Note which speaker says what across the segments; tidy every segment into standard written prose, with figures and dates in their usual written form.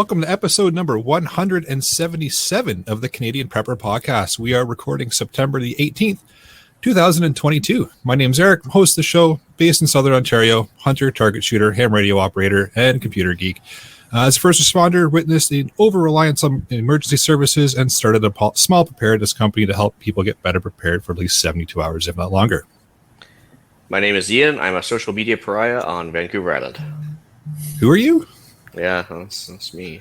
Speaker 1: Welcome to episode number 177 of the Canadian Prepper Podcast. We are recording September the 18th, 2022. My name's Eric, host of the show, based in Southern Ontario, hunter, target shooter, ham radio operator, and computer geek. As a first responder, witnessed the over-reliance on emergency services and started a small preparedness company to help people get better prepared for at least 72 hours, if not longer.
Speaker 2: My name is Ian. I'm a social media pariah on Vancouver Island.
Speaker 1: Who are you?
Speaker 2: Yeah, that's me.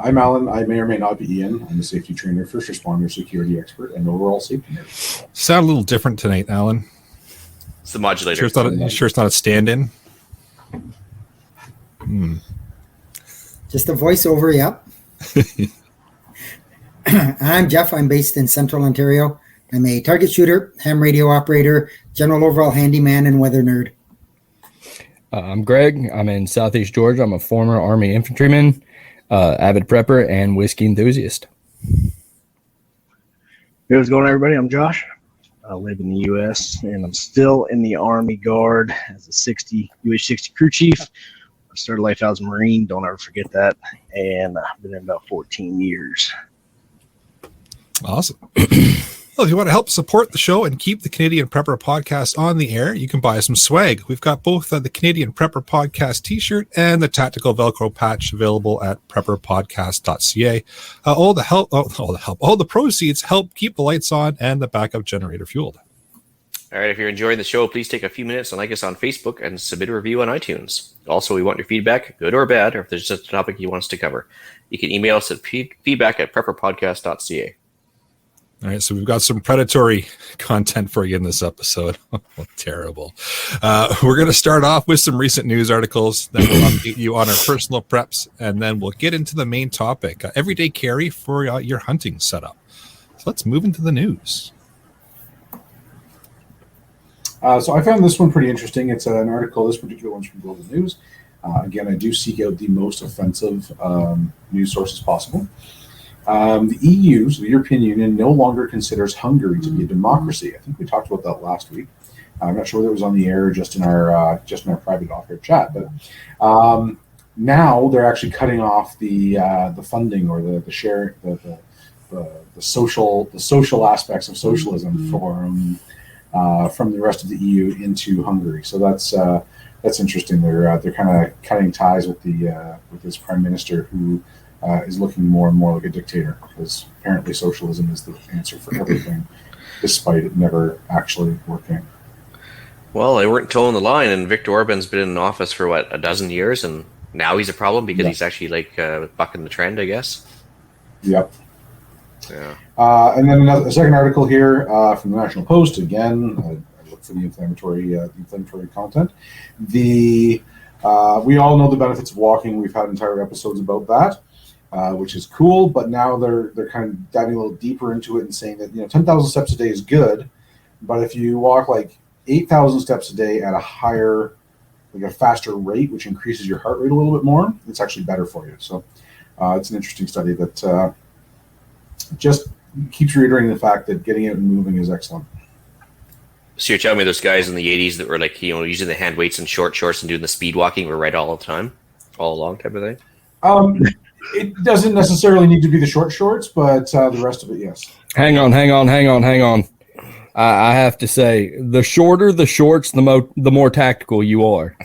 Speaker 3: I'm Alan. I may or may not be Ian. I'm a safety trainer, first responder, security expert, and overall safety nerd.
Speaker 1: Sound a little different tonight, Alan.
Speaker 2: It's the modulator.
Speaker 1: Sure it's not a stand-in?
Speaker 4: Just a voiceover, yep. I'm Jeff. I'm based in Central Ontario. I'm a target shooter, ham radio operator, general overall handyman, and weather nerd.
Speaker 5: I'm Greg. I'm in Southeast Georgia. I'm a former Army infantryman, avid prepper, and whiskey enthusiast.
Speaker 6: Hey, what's going on, everybody? I'm Josh. I live in the U.S., and I'm still in the Army Guard as a UH-60 crew chief. I started life as a Marine. Don't ever forget that. And I've been in about 14 years.
Speaker 1: Awesome. Well, if you want to help support the show and keep the Canadian Prepper Podcast on the air, you can buy some swag. We've got both the Canadian Prepper Podcast t-shirt and the tactical Velcro patch available at prepperpodcast.ca. All the proceeds help keep the lights on and the backup generator fueled.
Speaker 2: All right, if you're enjoying the show, please take a few minutes and like us on Facebook and submit a review on iTunes. Also, we want your feedback, good or bad, or if there's just a topic you want us to cover. You can email us at feedback@prepperpodcast.ca.
Speaker 1: All right, so we've got some predatory content for you in this episode. Terrible. We're going to start off with some recent news articles that will update you on our personal preps, and then we'll get into the main topic, everyday carry for your hunting setup. So let's move into the news.
Speaker 3: So I found this one pretty interesting. It's an article. This particular one's from Global News. Again, I do seek out the most offensive news sources possible. The EU, so the European Union, no longer considers Hungary to be a democracy. I think we talked about that last week. I'm not sure whether it was on the air or just in our private off-air chat. But now they're actually cutting off the funding or the share the social aspects of socialism from the rest of the EU into Hungary. So that's interesting. They're kind of cutting ties with this prime minister who is looking more and more like a dictator, because apparently socialism is the answer for everything, despite it never actually working.
Speaker 2: Well, they weren't towing the line, and Viktor Orban's been in office for, a dozen years, and now he's a problem because he's actually bucking the trend, I guess.
Speaker 3: Yep.
Speaker 2: Yeah.
Speaker 3: And then a second article here from the National Post. Again, I look for the inflammatory content. We all know the benefits of walking. We've had entire episodes about that. Which is cool, but now they're kind of diving a little deeper into it and saying that 10,000 steps a day is good, but if you walk 8,000 steps a day at a faster rate, which increases your heart rate a little bit more, it's actually better for you. So it's an interesting study that just keeps reiterating the fact that getting out and moving is excellent.
Speaker 2: So you're telling me those guys in the 80s that were using the hand weights and short shorts and doing the speed walking were right all the time, all along type of thing?
Speaker 3: It doesn't necessarily need to be the short shorts, but the rest of it, yes.
Speaker 5: Hang on. I have to say, the shorter the shorts, the more tactical you are.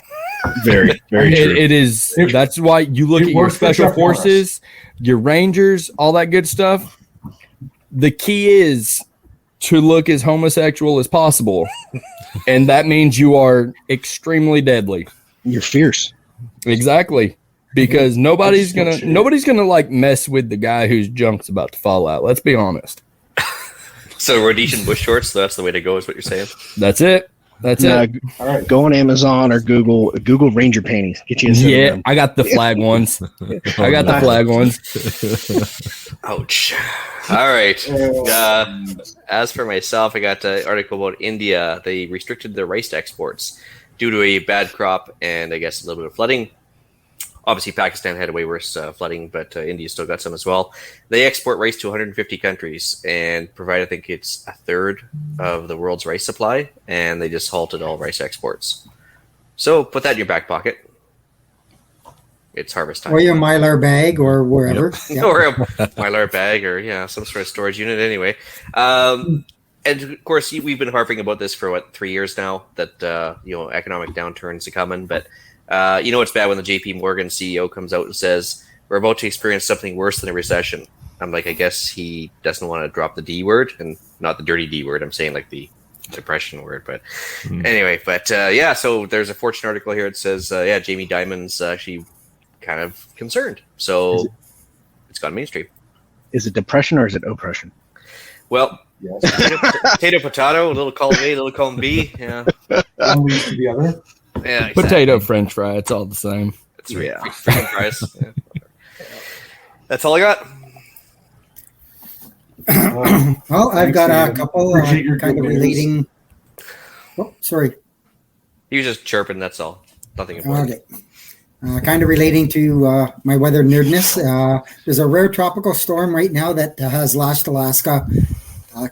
Speaker 6: Very, very true.
Speaker 5: It is. That's why you look at your special forces, your rangers, all that good stuff. The key is to look as homosexual as possible, and that means you are extremely deadly.
Speaker 6: You're fierce.
Speaker 5: Exactly. Because nobody's gonna mess with the guy whose junk's about to fall out. Let's be honest.
Speaker 2: So Rhodesian bush shorts, that's the way to go, is what you're saying?
Speaker 5: That's it. It.
Speaker 6: All right. Go on Amazon or Google Ranger panties. Get you
Speaker 5: them. I got the flag ones.
Speaker 2: Ouch. All right. As for myself, I got an article about India. They restricted their rice exports due to a bad crop and I guess a little bit of flooding. Obviously, Pakistan had a way worse flooding, but India still got some as well. They export rice to 150 countries and provide, I think it's a third of the world's rice supply, and they just halted all rice exports. So put that in your back pocket. it's harvest time.
Speaker 4: Or your Mylar bag or wherever. Yep.
Speaker 2: Or a Mylar bag or some sort of storage unit anyway. And of course, we've been harping about this for 3 years now, that economic downturns are coming. But it's bad when the JP Morgan CEO comes out and says we're about to experience something worse than a recession. I'm like, I guess he doesn't want to drop the D word, and not the dirty D word. I'm saying like the depression word. But anyway, so there's a Fortune article here. It says, Jamie Dimon's actually kind of concerned. So it's gone mainstream.
Speaker 6: Is it depression or is it oppression?
Speaker 2: Well,
Speaker 3: Yes.
Speaker 2: potato, a little column A, a little column B. Yeah.
Speaker 3: One leads to the other.
Speaker 2: Yeah, exactly.
Speaker 5: Potato, French fry, it's all the same.
Speaker 2: It's freaking price. Yeah. That's all I got.
Speaker 4: Well, I've got a couple
Speaker 3: Appreciate your
Speaker 4: kind of
Speaker 3: good news.
Speaker 4: relating. Oh, sorry.
Speaker 2: He was just chirping. That's all. Nothing important.
Speaker 4: Okay. Kind of relating to my weather nerdness. There's a rare tropical storm right now that has lashed Alaska,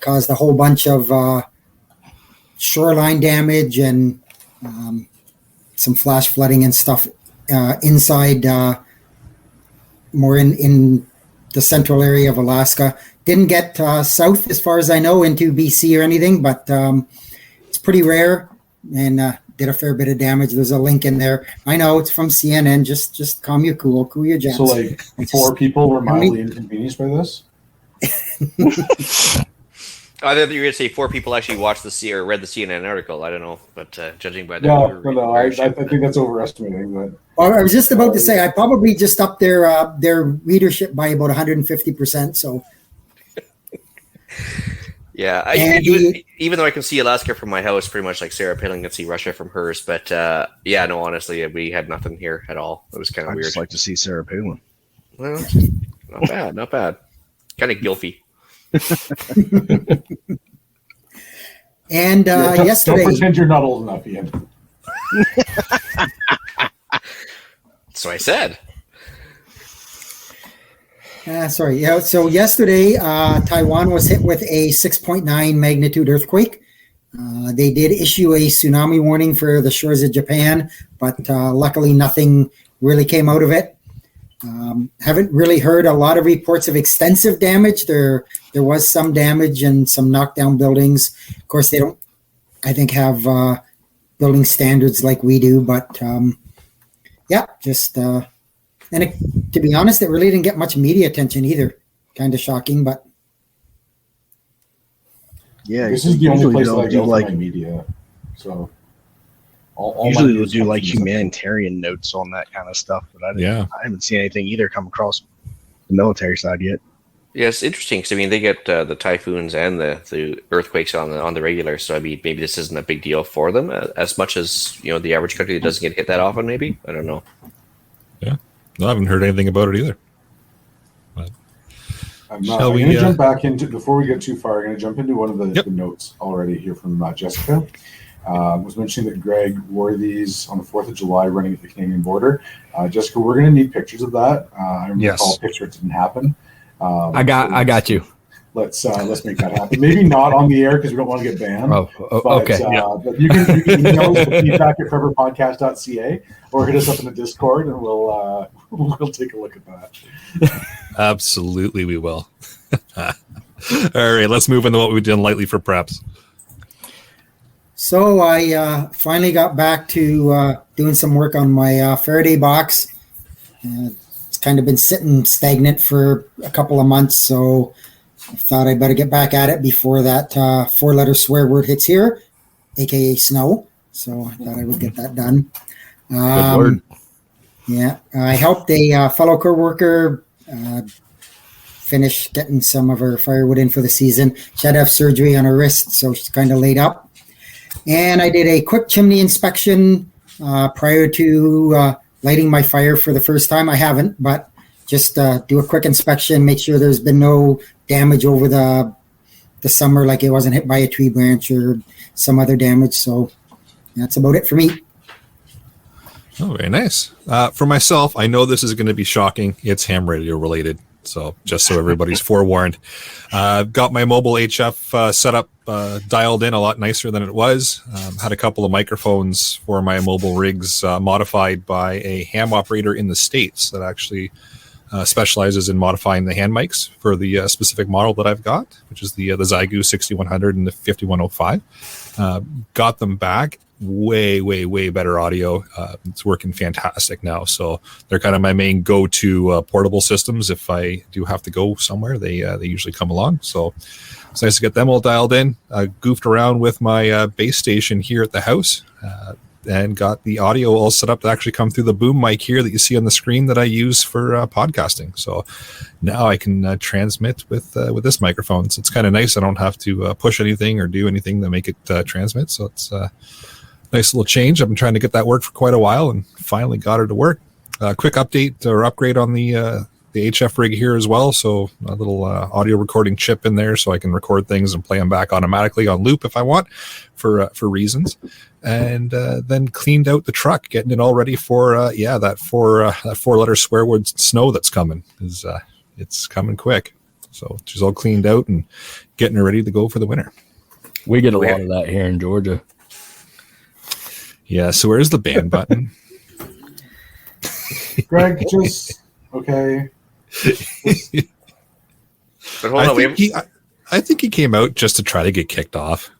Speaker 4: caused a whole bunch of shoreline damage and some flash flooding and stuff inside, more in the central area of Alaska. Didn't get south, as far as I know, into BC or anything, but it's pretty rare and did a fair bit of damage. There's a link in there. I know it's from CNN. Just calm your cool your jets.
Speaker 3: So, like, 4 people were mildly inconvenienced by this?
Speaker 2: I thought you were going to say 4 people actually watched or read the CNN article. I don't know, but judging by that,
Speaker 3: No. I think that's overestimating. But
Speaker 4: Well, I was just about to say I probably just upped their readership by about 150%. So.
Speaker 2: Yeah, even though I can see Alaska from my house, pretty much like Sarah Pilling can see Russia from hers. But honestly, we had nothing here at all. It was kind of
Speaker 6: I'd
Speaker 2: weird.
Speaker 6: just like to see Sarah Palin.
Speaker 2: Well, not bad. Kind of guilty.
Speaker 4: And yesterday,
Speaker 3: don't pretend you're not old enough, Ian.
Speaker 2: So I said.
Speaker 4: Sorry. Yeah. So yesterday, Taiwan was hit with a 6.9 magnitude earthquake. They did issue a tsunami warning for the shores of Japan, but luckily nothing really came out of it. Haven't really heard a lot of reports of extensive damage. There was some damage and some knockdown buildings. Of course, they don't, I think, have building standards like we do, but and to be honest, it really didn't get much media attention either. Kind of shocking, but
Speaker 6: yeah,
Speaker 3: this is the only place that I
Speaker 6: do
Speaker 3: go for my media. So
Speaker 6: usually they'll do like humanitarian notes on that kind of stuff, but I haven't seen anything either come across the military side yet.
Speaker 2: Yeah, it's interesting because they get the typhoons and the earthquakes on the regular. So maybe this isn't a big deal for them as much as the average country that doesn't get hit that often. Maybe I don't know.
Speaker 1: Yeah, no, I haven't heard anything about it either. But
Speaker 3: I'm going to jump back into, before we get too far, I'm going to jump into one of the notes already here from Jessica. Was mentioning that Greg wore these on the 4th of July running at the Canadian border. Jessica, we're going to need pictures of that. I recall a picture. It didn't happen.
Speaker 5: I got you.
Speaker 3: Let's make that happen. Maybe not on the air because we don't want to get banned.
Speaker 5: Okay.
Speaker 3: But you can email us at feedback@foreverpodcast.ca or hit us up in the Discord and we'll take a look at that.
Speaker 1: Absolutely, we will. All right, let's move into what we've done lately for preps.
Speaker 4: So I finally got back to doing some work on my Faraday box. It's kind of been sitting stagnant for a couple of months, so I thought I'd better get back at it before that 4-letter swear word hits here, aka snow. So I thought I would get that done.
Speaker 5: Good word.
Speaker 4: Yeah, I helped a fellow coworker finish getting some of her firewood in for the season. She had to have surgery on her wrist, so she's kind of laid up. And I did a quick chimney inspection prior to lighting my fire for the first time. I haven't, but just do a quick inspection, make sure there's been no damage over the summer, like it wasn't hit by a tree branch or some other damage. So that's about it for me.
Speaker 1: Oh, very nice. For myself, I know this is going to be shocking. It's ham radio related. So just so everybody's forewarned. Got my mobile HF setup dialed in a lot nicer than it was. Had a couple of microphones for my mobile rigs modified by a ham operator in the States that actually specializes in modifying the hand mics for the specific model that I've got, which is the Zygu 6100 and the 5105. Got them back. Way better audio. It's working fantastic now. So they're kind of my main go-to portable systems. If I do have to go somewhere, they usually come along. So it's nice to get them all dialed in. I goofed around with my base station here at the house and got the audio all set up to actually come through the boom mic here that you see on the screen that I use for podcasting. So now I can transmit with this microphone. So it's kind of nice. I don't have to push anything or do anything to make it transmit. So it's nice little change. I've been trying to get that work for quite a while and finally got her to work. Quick update or upgrade on the HF rig here as well. So a little audio recording chip in there so I can record things and play them back automatically on loop if I want for reasons. And then cleaned out the truck, getting it all ready for that four-letter swear word snow that's coming. It's coming quick. So she's all cleaned out and getting her ready to go for the winter.
Speaker 5: We get a lot of that here in Georgia.
Speaker 1: Yeah, so where's the ban button?
Speaker 3: Greg, just okay.
Speaker 2: But hold on,
Speaker 1: I think he came out just to try to get kicked off.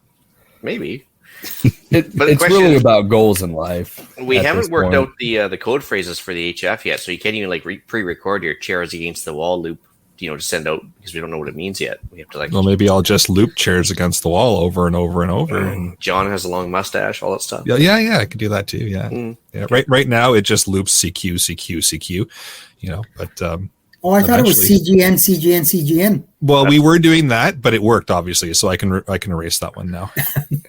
Speaker 2: maybe.
Speaker 5: It's
Speaker 2: question
Speaker 5: really
Speaker 2: is-
Speaker 5: about goals in life.
Speaker 2: We
Speaker 5: at
Speaker 2: haven't
Speaker 5: this
Speaker 2: worked
Speaker 5: point.
Speaker 2: out the code phrases for the HF yet, so you can't even like pre-record your chairs against the wall loop, to send out because we don't know what it means yet. We have to
Speaker 1: Well, maybe I'll just loop chairs against the wall over and over and over. And
Speaker 2: John has a long mustache, all that stuff.
Speaker 1: yeah, I could do that too. Yeah,
Speaker 2: Mm.
Speaker 1: yeah. Right now it just loops CQ. But
Speaker 4: Oh, I thought it was
Speaker 1: eventually-
Speaker 4: CGN.
Speaker 1: well, we were doing that, but it worked obviously, so I can erase that one now.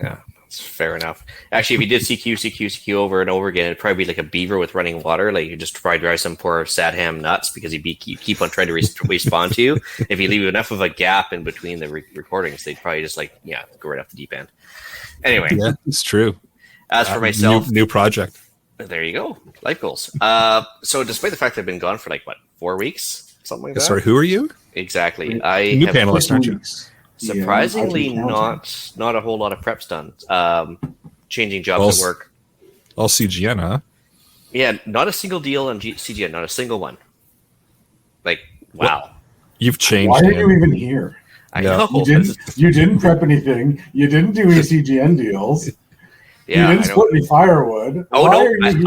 Speaker 2: Yeah, that's fair enough. Actually, if you did CQ over and over again, it'd probably be like a beaver with running water. Like you just probably drive some poor sad ham nuts because he'd keep on trying to respond to you. If you leave enough of a gap in between the recordings, they'd probably just go right off the deep end. Anyway,
Speaker 1: Yeah, it's true.
Speaker 2: as for myself,
Speaker 1: new project.
Speaker 2: there you go, life goals. So despite the fact that I've been gone for 4 weeks, something like that.
Speaker 1: Sorry, who are you?
Speaker 2: Exactly. I
Speaker 1: New
Speaker 2: have
Speaker 1: panelist, aren't you?
Speaker 3: Weeks.
Speaker 2: surprisingly
Speaker 3: Yeah,
Speaker 2: not a whole lot of preps done. Changing jobs at work.
Speaker 1: All CGN, huh?
Speaker 2: Yeah, not a single deal on CGN, not a single one. Like, wow.
Speaker 1: You've changed.
Speaker 3: Why are
Speaker 1: man.
Speaker 3: you even here?
Speaker 2: I
Speaker 1: Yeah.
Speaker 2: know.
Speaker 3: You didn't prep anything. You didn't do any CGN deals.
Speaker 2: Yeah,
Speaker 3: you
Speaker 2: I
Speaker 3: didn't
Speaker 2: know.
Speaker 3: split any firewood.
Speaker 2: Oh
Speaker 3: Why
Speaker 2: no!
Speaker 3: are you here?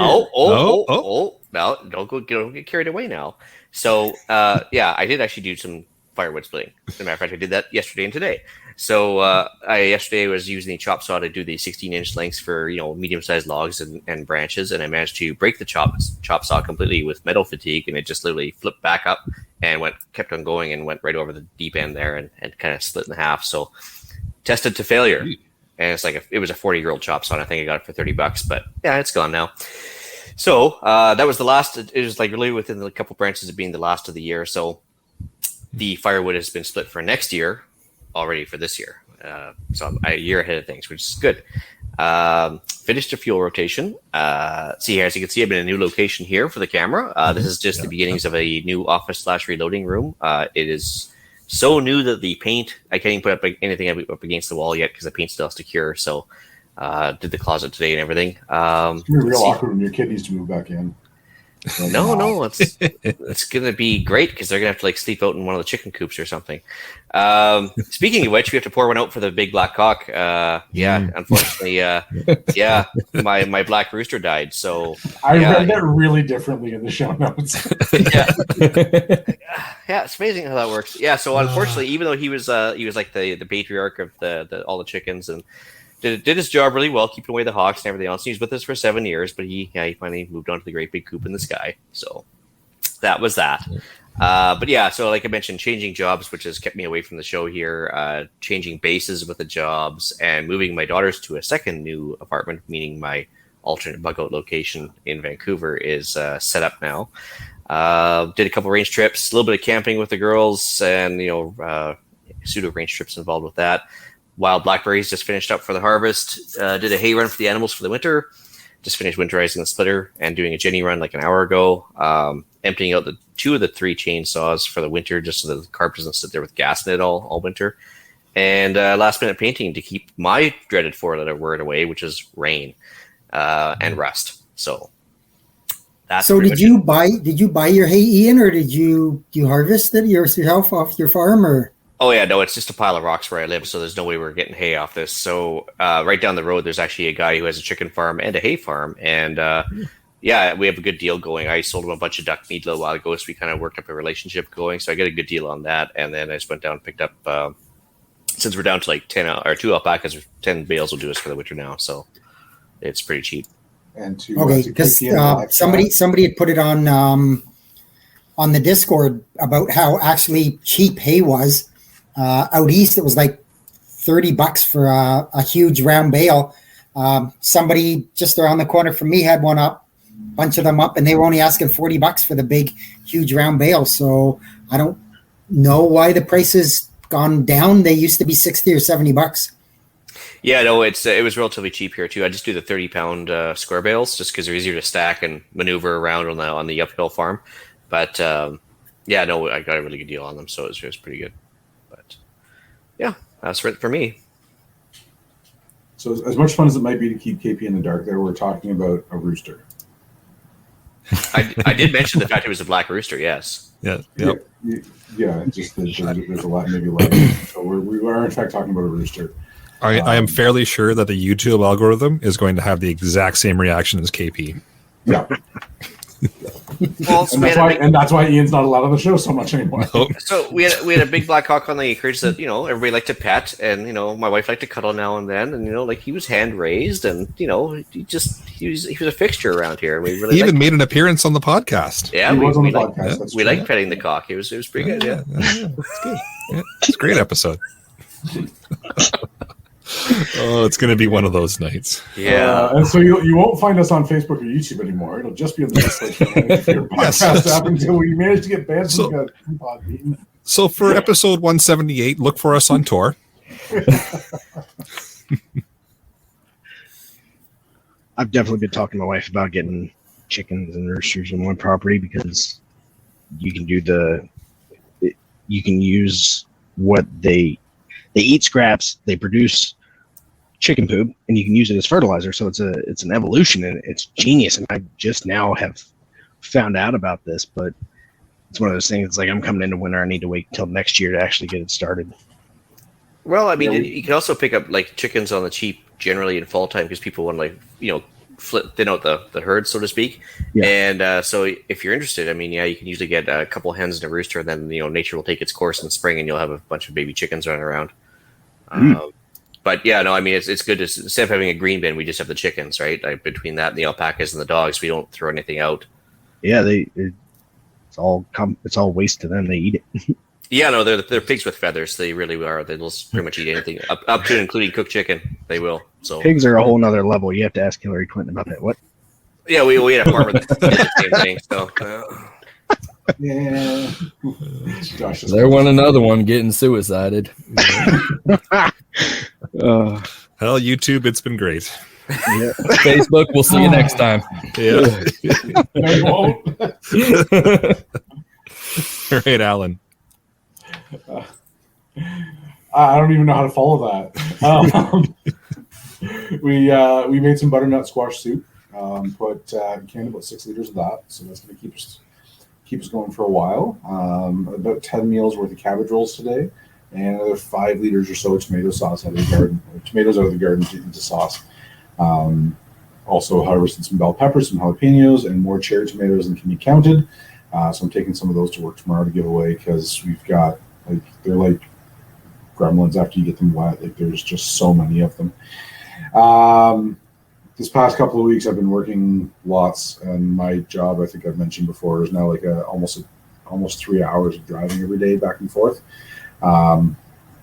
Speaker 2: No! Don't get carried away now. So I did actually do some firewood splitting. As a matter of fact, I did that yesterday and today. So I yesterday was using the chop saw to do the 16-inch lengths for medium-sized logs and branches, and I managed to break the chop saw completely with metal fatigue, and it just literally flipped back up and kept on going and went right over the deep end there and kind of split in half. So tested to failure. And it's it was a 40-year-old chop saw, and I think I got it for $30, but yeah, it's gone now. So that was the last. It was really within a couple branches of being the last of the year. So the firewood has been split for next year already for this year. So I'm a year ahead of things, which is good. Finished a fuel rotation. See here, as you can see, I'm in a new location here for the camera. This is just the beginnings of a new office/reloading room. It is so new that the paint, I can't even put up anything up against the wall yet because the paint still has to cure. So did the closet today and everything.
Speaker 3: It's gonna be real awkward when your kid needs to move back in.
Speaker 2: No, it's gonna be great because they're gonna have to sleep out in one of the chicken coops or something. Speaking of which, we have to pour one out for the big black cock. Unfortunately, my black rooster died. So
Speaker 3: I read that really differently in the show notes.
Speaker 2: Yeah, it's amazing how that works. Yeah, so unfortunately, even though he was like the patriarch of the all the chickens and did his job really well, keeping away the hawks and everything else. He was with us for 7 years, but he finally moved on to the great big coop in the sky. So that was that. But yeah, so like I mentioned, changing jobs, which has kept me away from the show here, changing bases with the jobs, and moving my daughters to a second new apartment, meaning my alternate bug out location in Vancouver is set up now. Did a couple range trips, a little bit of camping with the girls, and pseudo range trips involved with that. Wild blackberries just finished up for the harvest. Did a hay run for the animals for the winter. Just finished winterizing the splitter and doing a Jenny run like an hour ago. Emptying out the two of the three chainsaws for the winter, just so that the carpet doesn't sit there with gas in it all winter. And last minute painting to keep my dreaded four-letter word away, which is rain and rust. So that's
Speaker 4: did you buy your hay, Ian, or did you harvest it yourself off your farm, or?
Speaker 2: Oh yeah, no, it's just a pile of rocks where I live, so there's no way we're getting hay off this. So right down the road, there's actually a guy who has a chicken farm and a hay farm, and yeah, we have a good deal going. I sold him a bunch of duck meat a little while ago, so we kind of worked up a relationship going. So I get a good deal on that, and then I just went down and picked up. Since we're down to like 10 or 2 alpacas, 10 bales will do us for the winter now, so it's pretty cheap.
Speaker 3: And
Speaker 4: because somebody had put it on the Discord about how actually cheap hay was. Out east, it was like $30 for a huge round bale. Somebody just around the corner from me had a bunch of them up, and they were only asking $40 for the big, huge round bale. So I don't know why the price has gone down. They used to be $60 or $70.
Speaker 2: Yeah, no, it was relatively cheap here too. I just do the 30-pound square bales just because they're easier to stack and maneuver around on the uphill farm. But yeah, no, I got a really good deal on them, so it was pretty good. But yeah, that's it for me.
Speaker 3: So as much fun as it might be to keep KP in the dark, there we're talking about a rooster.
Speaker 2: I did mention the fact it was a black rooster. Yes.
Speaker 1: Yeah.
Speaker 3: Yep. Yeah. Just there's a lot, maybe 11. So we are in fact talking about a rooster.
Speaker 1: I am fairly sure that the YouTube algorithm is going to have the exact same reaction as KP.
Speaker 3: Yeah.
Speaker 2: Well,
Speaker 3: and that's why Ian's not allowed on the show so much anymore.
Speaker 1: Nope.
Speaker 2: So we had a big black hawk on the acreage that everybody liked to pet, and my wife liked to cuddle now and then, and like he was hand raised, and he was a fixture around here. We really
Speaker 1: he even made an appearance on the podcast.
Speaker 2: Yeah,
Speaker 3: he was on the podcast.
Speaker 2: We liked petting the cock. It was pretty good. Yeah,
Speaker 1: it's good. Yeah, it's a great episode. Oh, it's going to be one of those nights.
Speaker 2: Yeah.
Speaker 3: And so you won't find us on Facebook or YouTube anymore. It'll just be on the podcast app until we manage to get banned from Podbean.
Speaker 1: So for episode 178, look for us on tour.
Speaker 6: I've definitely been talking to my wife about getting chickens and roosters on one property because you can use what they eat scraps, they produce chicken poop, and you can use it as fertilizer. So it's an evolution, and it's genius. And I just now have found out about this, but it's one of those things. It's like I'm coming into winter. I need to wait until next year to actually get it started.
Speaker 2: Well, I mean, you can also pick up like chickens on the cheap generally in fall time because people want to thin out the herd, so to speak. Yeah. And so if you're interested, I mean, yeah, you can usually get a couple hens and a rooster, and then nature will take its course in spring, and you'll have a bunch of baby chickens running around. But yeah, no, I mean, it's good to, instead of having a green bin, we just have the chickens, right? Between that and the alpacas and the dogs, we don't throw anything out.
Speaker 6: Yeah, it's all waste to them. They eat it.
Speaker 2: Yeah, no, they're pigs with feathers. They really are. They'll pretty much eat anything up to and including cooked chicken. They will. So
Speaker 6: pigs are a whole nother level. You have to ask Hillary Clinton about that. What?
Speaker 2: Yeah, we had a farmer that did the same thing. So
Speaker 3: yeah,
Speaker 5: there went another one getting suicided.
Speaker 1: Hell, YouTube, it's been great.
Speaker 5: Yeah. Facebook, we'll see you next time.
Speaker 1: Yeah.
Speaker 3: No, you won't.
Speaker 1: All right, Alan.
Speaker 3: I don't even know how to follow that. We made some butternut squash soup. Canned about 6 liters of that, so that's going to keep us going for a while. About 10 meals worth of cabbage rolls today, and another 5 liters or so of tomato sauce out of the garden. Tomatoes out of the garden into sauce. Also harvested some bell peppers, some jalapenos, and more cherry tomatoes than can be counted. So I'm taking some of those to work tomorrow to give away because we've got they're like gremlins after you get them wet. Like there's just so many of them. This past couple of weeks I've been working lots, and my job, I think I've mentioned before, is now like almost 3 hours of driving every day back and forth.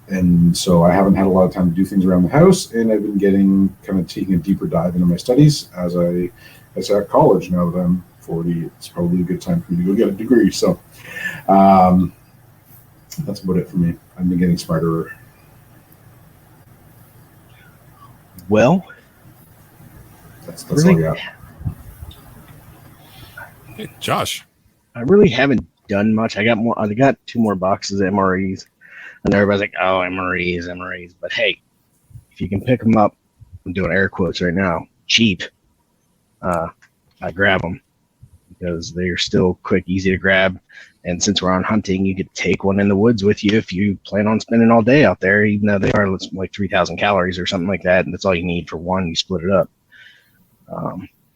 Speaker 3: And so I haven't had a lot of time to do things around the house, and I've been taking a deeper dive into my studies as at college. Now that I'm 40, it's probably a good time for me to go get a degree. So that's about it for me. I've been getting smarter.
Speaker 6: Well,
Speaker 3: that's all I got.
Speaker 1: Hey, Josh.
Speaker 6: I really haven't done much. I got 2 more boxes of MREs, and everybody's like, "Oh, MREs." But hey, if you can pick them up, I'm doing air quotes right now, cheap. I grab them because they're still quick, easy to grab. And since we're on hunting, you could take one in the woods with you if you plan on spending all day out there, even though they are like 3,000 calories or something like that. And that's all you need for one. You split it up.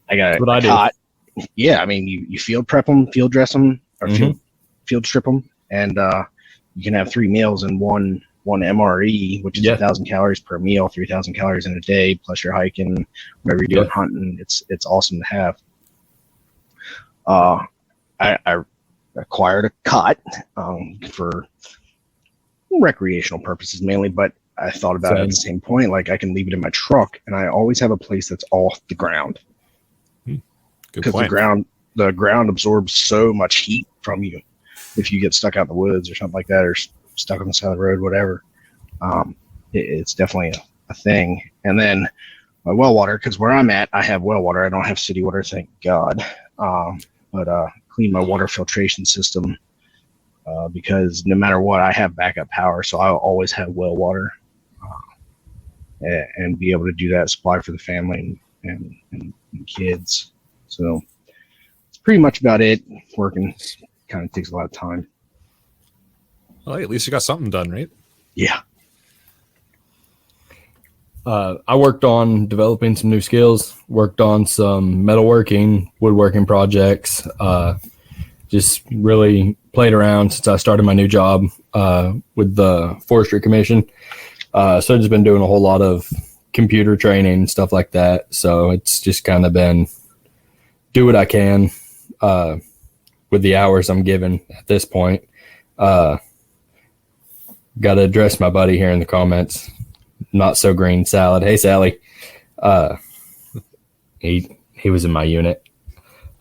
Speaker 6: I got a cot. Yeah, I mean, you field prep them, field dress them, or field strip them, and you can have 3 meals in one MRE, which is 1,000 calories per meal, 3,000 calories in a day, plus you're hiking, whatever you're doing, hunting. It's awesome to have. I acquired a cot for recreational purposes mainly, but I thought about it at the same point, like I can leave it in my truck, and I always have a place that's off the ground. Because the ground absorbs so much heat from you if you get stuck out in the woods or something like that, or stuck on the side of the road, whatever. It's definitely a thing. And then my well water, because where I'm at, I have well water. I don't have city water, thank God. But clean my water filtration system because no matter what, I have backup power, so I'll always have well water and be able to do that, supply for the family and kids. So it's pretty much about it. Working kind of takes a lot of time.
Speaker 1: Well, at least you got something done, right?
Speaker 6: Yeah.
Speaker 5: I worked on developing some new skills, worked on some metalworking, woodworking projects, just really played around since I started my new job with the Forestry Commission. So I've just been doing a whole lot of computer training, stuff like that. So it's just kind of been do what I can with the hours I'm given at this point. Got to address my buddy here in the comments. Not so green salad. Hey, Sally. He was in my unit.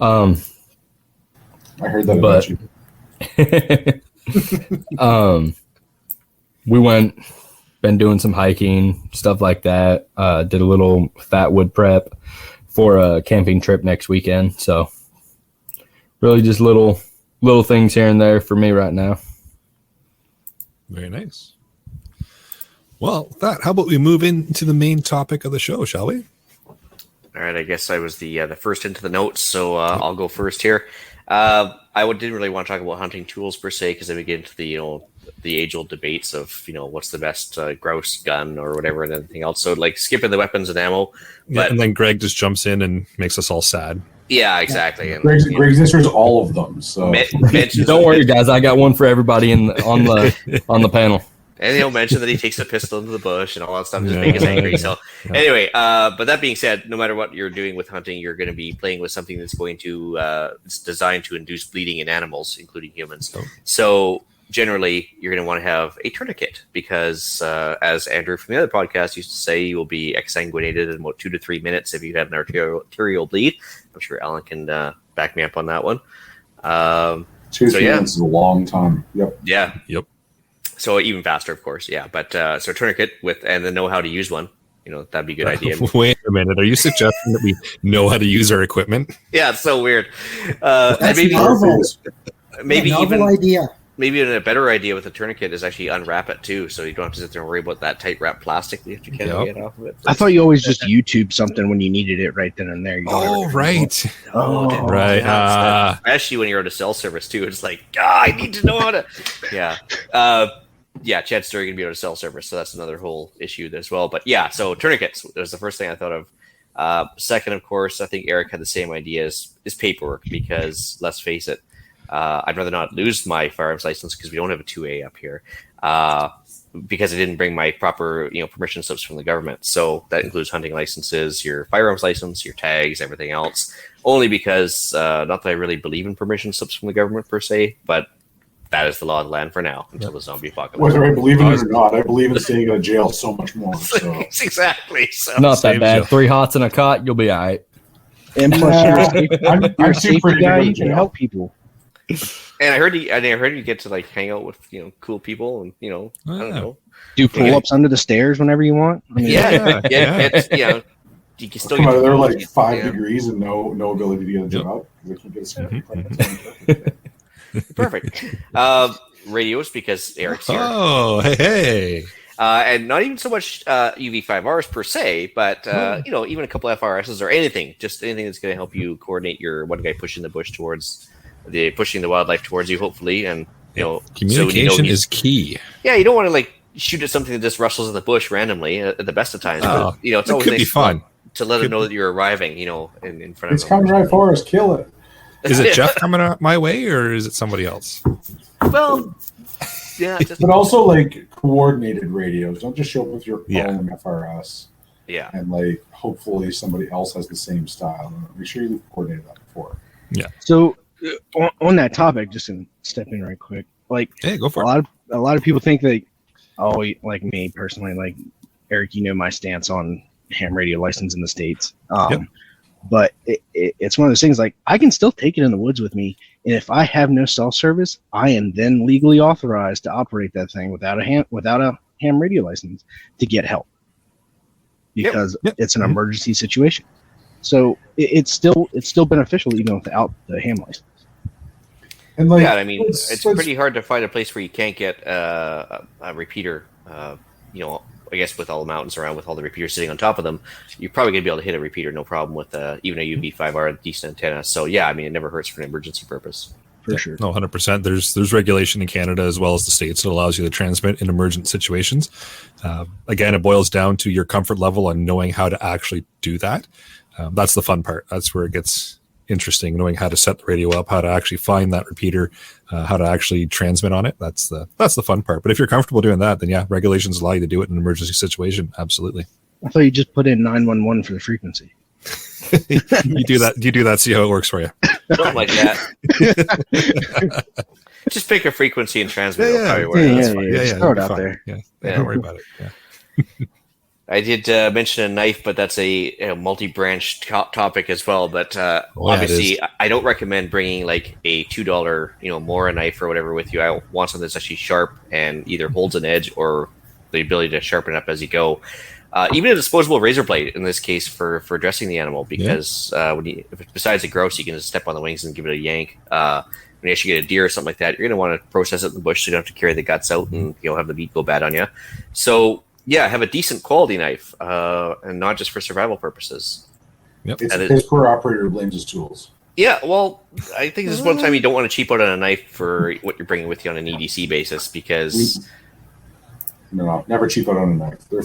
Speaker 3: I heard that about you.
Speaker 5: Been doing some hiking, stuff like that. Did a little fat wood prep for a camping trip next weekend. So really just little things here and there for me right now.
Speaker 1: Very nice. Well, how about we move into the main topic of the show, shall we?
Speaker 2: All right, I guess I was the first into the notes, so I'll go first here. I didn't really want to talk about hunting tools per se, because then we get into the age-old debates of what's the best grouse gun or whatever and everything else. So like skipping the weapons and ammo. But,
Speaker 1: and then Greg just jumps in and makes us all sad.
Speaker 2: Yeah, exactly. And,
Speaker 3: Greg's answers all of them. So
Speaker 5: don't worry, guys. I got one for everybody on the panel.
Speaker 2: And he'll mention that he takes a pistol into the bush and all that stuff, just make us angry. So anyway, but that being said, no matter what you're doing with hunting, you're going to be playing with something that's going to it's designed to induce bleeding in animals, including humans. So generally, you're going to want to have a tourniquet because, as Andrew from the other podcast used to say, you will be exsanguinated in about 2 to 3 minutes if you have an arterial bleed. I'm sure Alan can back me up on that one.
Speaker 3: 2 minutes is a long time. Yep.
Speaker 2: Yeah.
Speaker 1: Yep.
Speaker 2: So even faster, of course. Yeah. But so tourniquet and then know how to use one. That'd be a good idea.
Speaker 1: Wait a minute. Are you suggesting that we know how to use our equipment?
Speaker 2: Yeah, it's so weird.
Speaker 4: That's
Speaker 2: maybe
Speaker 4: novel idea.
Speaker 2: Maybe a better idea with a tourniquet is actually unwrap it too, so you don't have to sit there and worry about that tight wrap plastic that you have to get off of it.
Speaker 6: I thought you always just YouTube something when you needed it right then and there.
Speaker 1: Right.
Speaker 2: Right. Especially when you're at a cell service too. It's like, I need to know how to. Yeah. Chad's still going to be at a cell service, so that's another whole issue as well. But yeah, so tourniquets was the first thing I thought of. Second, of course, I think Eric had the same idea is paperwork because let's face it, I'd rather not lose my firearms license because we don't have a 2A up here because I didn't bring my proper permission slips from the government. So that includes hunting licenses, your firearms license, your tags, everything else. Only because not that I really believe in permission slips from the government per se, but that is the law of the land for now until the zombie apocalypse.
Speaker 3: Whether I believe in it or not, I believe in staying in a jail so much more. So.
Speaker 2: Exactly. So.
Speaker 5: Not that bad. 3 hots in a cot, you'll be all right.
Speaker 6: And plus, you're a safety guy. You can
Speaker 3: jail.
Speaker 6: help people.
Speaker 2: And I heard you get to like hang out with cool people and I don't know,
Speaker 6: do pull-ups under the stairs whenever you want.
Speaker 2: I mean, yeah. You can still get
Speaker 3: they're like 5 degrees and no ability to get a job. They can get a
Speaker 2: Perfect. Radios, because Eric's here.
Speaker 1: Oh, hey.
Speaker 2: And not even so much UV5Rs per se, but even a couple FRSs or anything, just anything that's going to help you coordinate your one guy pushing pushing the wildlife towards you, hopefully, and
Speaker 1: communication is key.
Speaker 2: Yeah, you don't want to shoot at something that just rustles in the bush randomly at the best of times. But, it's always nice fun to let them know that you're arriving. In front of them.
Speaker 3: It's coming right for us. Kill it.
Speaker 1: Is it Jeff coming up my way, or is it somebody else?
Speaker 2: Well. Yeah,
Speaker 3: but also coordinated radios. Don't just show up with your own FRS.
Speaker 2: Yeah,
Speaker 3: and hopefully somebody else has the same style. Make sure you've coordinated that before.
Speaker 1: Yeah.
Speaker 6: So on that topic, just to step in right quick,
Speaker 1: hey, go for it.
Speaker 6: A lot of people think that, like me personally, Eric, my stance on ham radio license in the States. But it's one of those things I can still take it in the woods with me. And if I have no cell service, I am then legally authorized to operate that thing without a ham radio license to get help because it's an emergency situation. So it's still beneficial even without the ham license.
Speaker 3: And
Speaker 2: it's pretty hard to find a place where you can't get a repeater. I guess with all the mountains around, with all the repeaters sitting on top of them, you're probably going to be able to hit a repeater no problem with even a UV5R decent antenna. So it never hurts for an emergency purpose.
Speaker 6: For sure.
Speaker 1: No, 100%. There's regulation in Canada as well as the States that allows you to transmit in emergent situations. Again, it boils down to your comfort level on knowing how to actually do that. That's the fun part. That's where it gets interesting, knowing how to set the radio up, how to actually find that repeater, how to actually transmit on it. That's the fun part. But if you're comfortable doing that, then regulations allow you to do it in an emergency situation. Absolutely.
Speaker 6: I thought you just put in 911 for the frequency.
Speaker 1: You do that. See how it works for you.
Speaker 2: Something like that. Just pick a frequency and transmit.
Speaker 6: Throw it out there.
Speaker 1: Yeah. Don't worry about it. Yeah.
Speaker 2: I did mention a knife, but that's a multi-branch topic as well. But obviously, I don't recommend bringing a $2 Mora knife or whatever with you. I want something that's actually sharp and either holds an edge or the ability to sharpen it up as you go. Even a disposable razor blade in this case for dressing the animal, because besides the gross, you can just step on the wings and give it a yank. When you actually get a deer or something like that, you're going to want to process it in the bush so you don't have to carry the guts out and have the meat go bad on you. So. Yeah, have a decent quality knife, and not just for survival purposes.
Speaker 3: Yep. It's a case where operator blames his tools.
Speaker 2: Yeah, well, I think this is one time you don't want to cheap out on a knife for what you're bringing with you on an EDC basis, because...
Speaker 3: No, never cheap out on a knife. There are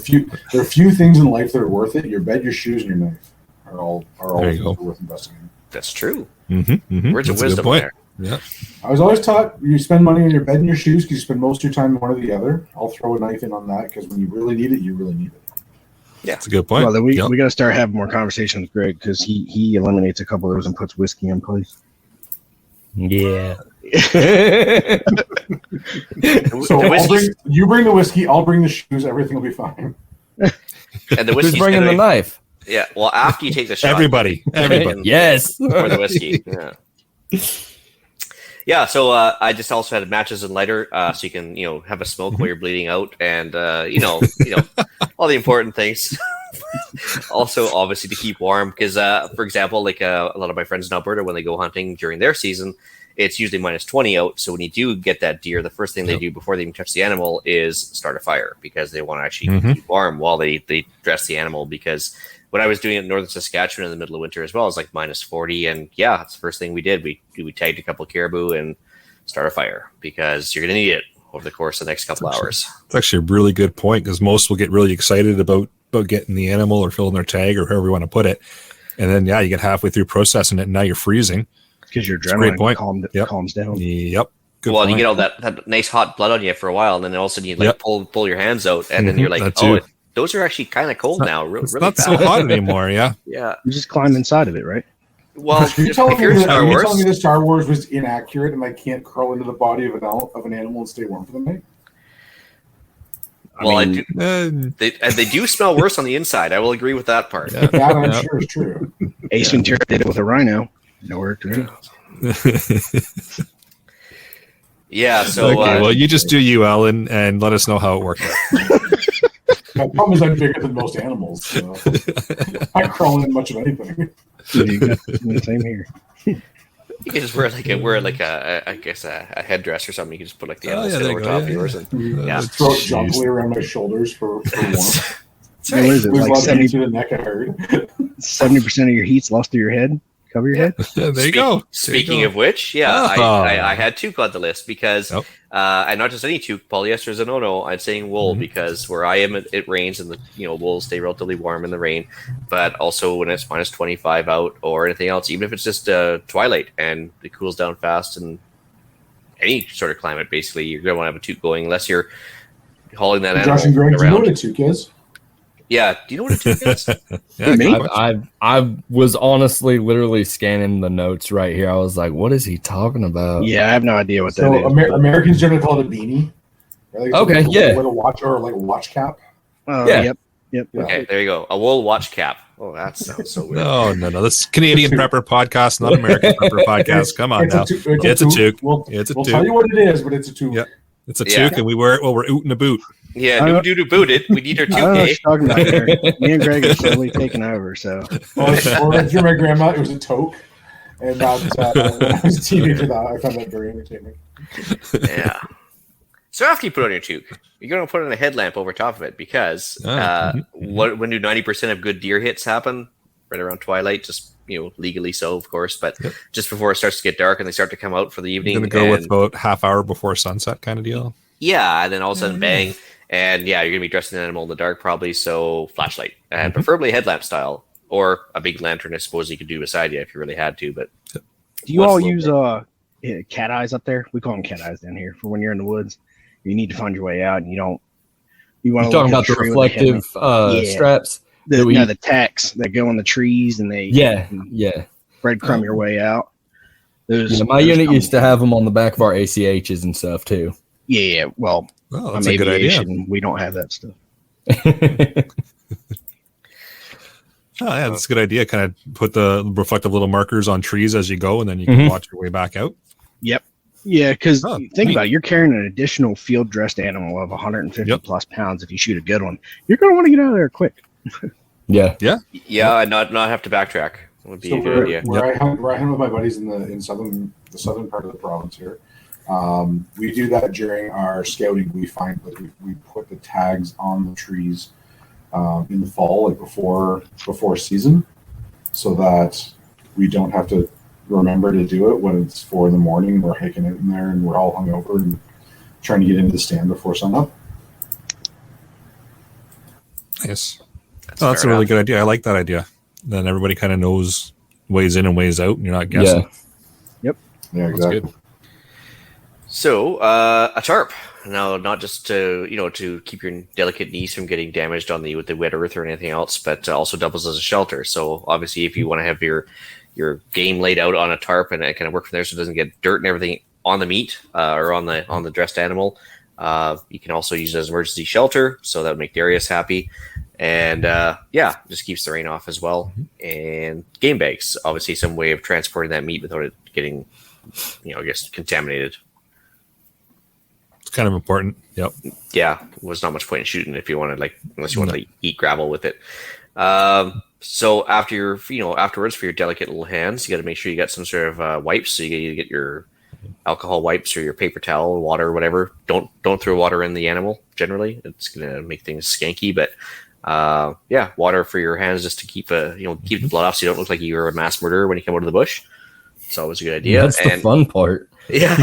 Speaker 3: few things in life that are worth it. Your bed, your shoes, and your knife are all worth investing in.
Speaker 2: That's true.
Speaker 1: Mm-hmm.
Speaker 2: Words of wisdom there.
Speaker 1: Yeah.
Speaker 3: I was always taught you spend money on your bed and your shoes because you spend most of your time in one or the other. I'll throw a knife in on that because when you really need it, you really need it.
Speaker 2: Yeah,
Speaker 1: that's a good point.
Speaker 6: Well, then we got to start having more conversations with Greg because he eliminates a couple of those and puts whiskey in place.
Speaker 5: Yeah.
Speaker 3: So you bring the whiskey, I'll bring the shoes. Everything will be fine.
Speaker 2: And the whiskey's
Speaker 5: Who's bringing the knife?
Speaker 2: Yeah. Well, after you take the shot,
Speaker 1: everybody.
Speaker 5: Yes.
Speaker 2: For the whiskey. Yeah. Yeah, so I just also had matches and lighter, so you can have a smoke while you're bleeding out, and all the important things. Also, obviously, to keep warm, because for example, a lot of my friends in Alberta, when they go hunting during their season, it's usually -20 out. So when you do get that deer, the first thing they do before they even touch the animal is start a fire, because they want to actually keep warm while they dress the animal. Because when I was doing it in northern Saskatchewan in the middle of winter as well, it was -40, and that's the first thing we did. We tagged a couple of caribou and start a fire, because you're going to need it over the course of the next couple hours.
Speaker 1: It's actually a really good point, because most will get really excited about getting the animal or filling their tag or however you want to put it, and then you get halfway through processing it, and now you're freezing
Speaker 6: because your adrenaline calms down.
Speaker 1: Yep. Good
Speaker 2: well,
Speaker 1: point.
Speaker 2: You get all that nice hot blood on you for a while, and then all of a sudden you pull your hands out, and then you're like, those are actually kind of cold now. It's really
Speaker 1: not so hot anymore. Yeah.
Speaker 2: Yeah.
Speaker 6: You just climb inside of it, right?
Speaker 2: Well,
Speaker 3: you're telling me that Star Wars was inaccurate, and I can't crawl into the body of an animal and stay warm for the night?
Speaker 2: Well, they do smell worse on the inside. I will agree with that part.
Speaker 3: Yeah, I'm sure it's true.
Speaker 6: Ace Ventura did it with a rhino. Nowhere to go.
Speaker 2: Yeah. So
Speaker 1: okay, well, you just do you, Alan, and let us know how it worked out.
Speaker 3: My problem is I'm bigger than most animals, so I crawl in much of anything.
Speaker 6: Same here.
Speaker 2: You can just wear I guess a headdress or something. You can just put like the animal skin
Speaker 1: there
Speaker 2: over
Speaker 1: you
Speaker 2: top
Speaker 1: go,
Speaker 2: of yours. And,
Speaker 3: Yeah. Throw it jauntily around my shoulders for warmth.
Speaker 2: That's
Speaker 6: What
Speaker 2: right.
Speaker 6: is it?
Speaker 3: There's
Speaker 6: Like
Speaker 3: a lot of heat to the neck, I heard.
Speaker 6: 70% of your heat's lost to your head. Cover your head.
Speaker 1: There you go.
Speaker 2: Speaking of which, yeah, I had toque on the list because,
Speaker 1: Yep.
Speaker 2: and not just any toque. Polyester is a no-no. I'm saying wool because where I am, it rains and the wool stay relatively warm in the rain. But also when it's minus 25 out or anything else, even if it's just twilight and it cools down fast, and any sort of climate, basically, you're gonna want to have a toque going unless you're hauling that animal
Speaker 3: Josh and Greg, do you know
Speaker 2: around.
Speaker 3: what a toque is?
Speaker 2: Yeah, do you know what a toque is?
Speaker 1: Yeah,
Speaker 6: Me?
Speaker 1: good question.
Speaker 5: I was honestly literally scanning the notes right here. I was like, what is he talking about?
Speaker 6: Yeah, I have no idea what that
Speaker 3: So
Speaker 6: is.
Speaker 3: Americans generally call it a beanie. Right? Like
Speaker 5: Okay,
Speaker 3: it's
Speaker 5: yeah.
Speaker 3: like a watch or like a watch cap.
Speaker 5: Yeah.
Speaker 6: Yep.
Speaker 3: Yeah.
Speaker 2: Okay, there you go. A wool watch cap. Oh, that sounds so weird.
Speaker 1: No. This is Canadian Prepper podcast, not American Prepper podcast. Come on now. It's a toque.
Speaker 3: We'll
Speaker 1: It's a
Speaker 3: tell
Speaker 1: toque.
Speaker 3: you what it is, but it's a toque.
Speaker 1: Yeah. It's a
Speaker 2: Yeah.
Speaker 1: toque, and we wear it while we're ooting a boot.
Speaker 2: Yeah, do boot it. We need our
Speaker 6: I don't know what
Speaker 2: 2K.
Speaker 6: you're talking about here. Me and Greg are slowly taking over. So
Speaker 3: Or if you're my grandma, it was a toque. And that, when I was a teenager, I found that very entertaining.
Speaker 2: Yeah. So after you put on your toque, you're going to put on a headlamp over top of it because when do 90% of good deer hits happen? Right around twilight, just legally so, of course, but just before it starts to get dark and they start to come out for the evening.
Speaker 1: You're going to go with about half hour before sunset kind of deal.
Speaker 2: Yeah, and then all of a sudden, bang, and yeah, you're going to be dressing the animal in the dark probably, so flashlight, and preferably headlamp style, or a big lantern, I suppose you could do beside you if you really had to, but...
Speaker 6: do you all use cat eyes up there? We call them cat eyes down here for when you're in the woods. You need to find your way out, and you want
Speaker 5: You're
Speaker 6: to
Speaker 5: talking about the reflective straps?
Speaker 6: The tacks that go on the trees, and they breadcrumb your way out.
Speaker 5: My unit used to have them on the back of our ACHs and stuff too.
Speaker 6: Yeah, well,
Speaker 1: that's a good idea.
Speaker 6: We don't have that stuff.
Speaker 1: Oh, yeah, that's a good idea. Kind of put the reflective little markers on trees as you go, and then you can watch your way back out.
Speaker 6: Yep. Yeah, because think about it. You're carrying an additional field-dressed animal of 150 plus pounds. If you shoot a good one, you're going to want to get out of there quick.
Speaker 5: Yeah,
Speaker 2: and not have to backtrack. Would be a good idea.
Speaker 3: Where I hunt with my buddies in the southern part of the province here, we do that during our scouting. We find that we put the tags on the trees in the fall, like before season, so that we don't have to remember to do it when it's 4 a.m. and we're hiking it in there and we're all hungover and trying to get into the stand before sunup.
Speaker 1: Nice. That's a really good idea. I like that idea. Then everybody kind of knows ways in and ways out, and you're not guessing.
Speaker 5: Yeah.
Speaker 6: Yep.
Speaker 3: Yeah, exactly.
Speaker 1: That's good.
Speaker 2: So a tarp. Now, not just to keep your delicate knees from getting damaged with the wet earth or anything else, but also doubles as a shelter. So obviously, if you want to have your game laid out on a tarp and it kind of work from there, so it doesn't get dirt and everything on the meat or on the dressed animal, you can also use it as emergency shelter. So that would make Darius happy. And just keeps the rain off as well. And game bags, obviously, some way of transporting that meat without it getting, contaminated.
Speaker 1: It's kind of important. Yep.
Speaker 2: Yeah, was not much point in shooting if you want to unless you want to eat gravel with it. So afterwards for your delicate little hands, you got to make sure you got some sort of wipes. So you get your alcohol wipes or your paper towel, water, whatever. Don't throw water in the animal. Generally, it's gonna make things skanky, but. Water for your hands just to keep keep the blood off, so you don't look like you're a mass murderer when you come out of the bush. It's always a good idea.
Speaker 5: That's the fun part.
Speaker 2: Yeah,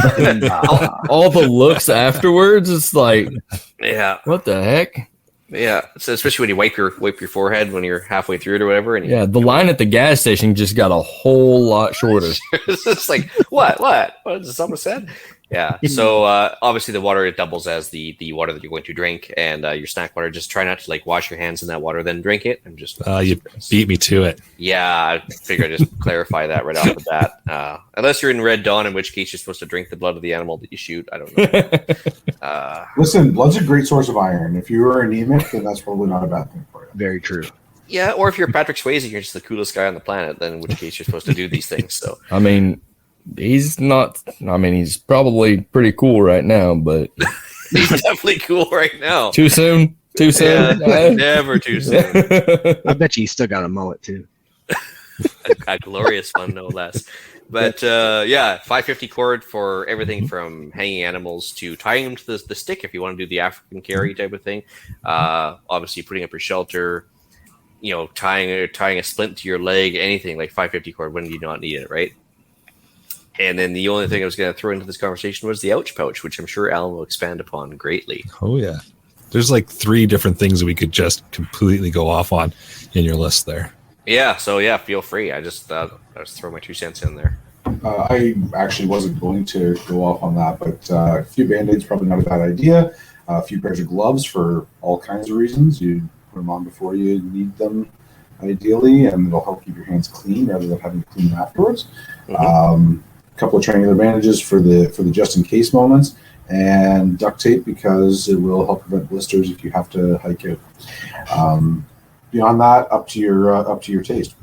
Speaker 5: all the looks afterwards, it's like, what the heck?
Speaker 2: Yeah, so especially when you wipe your forehead when you're halfway through it or whatever. And
Speaker 5: the line at the gas station just got a whole lot shorter.
Speaker 2: It's just like what did someone said? Yeah. So obviously the water, it doubles as the water that you're going to drink, and your snack water. Just try not to wash your hands in that water, then drink it. I'm just
Speaker 1: you beat me to it.
Speaker 2: Yeah, I figured I'd just clarify that right off the bat. Unless you're in Red Dawn, in which case you're supposed to drink the blood of the animal that you shoot. I don't know.
Speaker 3: Listen, blood's a great source of iron. If you are anemic, then that's probably not a bad thing for you.
Speaker 6: Very true.
Speaker 2: Yeah, or if you're Patrick Swayze, you're just the coolest guy on the planet. Then in which case you're supposed to do these things. So
Speaker 5: I mean. He's not. I mean, he's probably pretty cool right now, but
Speaker 2: he's definitely cool right now.
Speaker 5: Too soon.
Speaker 2: Yeah, never too soon.
Speaker 6: I bet you he's still got a mullet too.
Speaker 2: a glorious one, no less. But yeah, 550 cord for everything from hanging animals to tying them to the stick if you want to do the African carry type of thing. Obviously, putting up your shelter, tying a splint to your leg, anything like 550 cord. When do you not need it, right? And then the only thing I was going to throw into this conversation was the ouch pouch, which I'm sure Alan will expand upon greatly.
Speaker 1: Oh yeah, there's like 3 different things that we could just completely go off on in your list there.
Speaker 2: Yeah, so yeah, feel free. I just throw my 2 cents in there.
Speaker 3: I actually wasn't going to go off on that, but a few Band-Aids probably not a bad idea. A few pairs of gloves for all kinds of reasons. You put them on before you need them, ideally, and it'll help keep your hands clean rather than having to clean them afterwards. A couple of triangular bandages for the just in case moments, and duct tape because it will help prevent blisters if you have to hike out. Beyond that, up to your taste.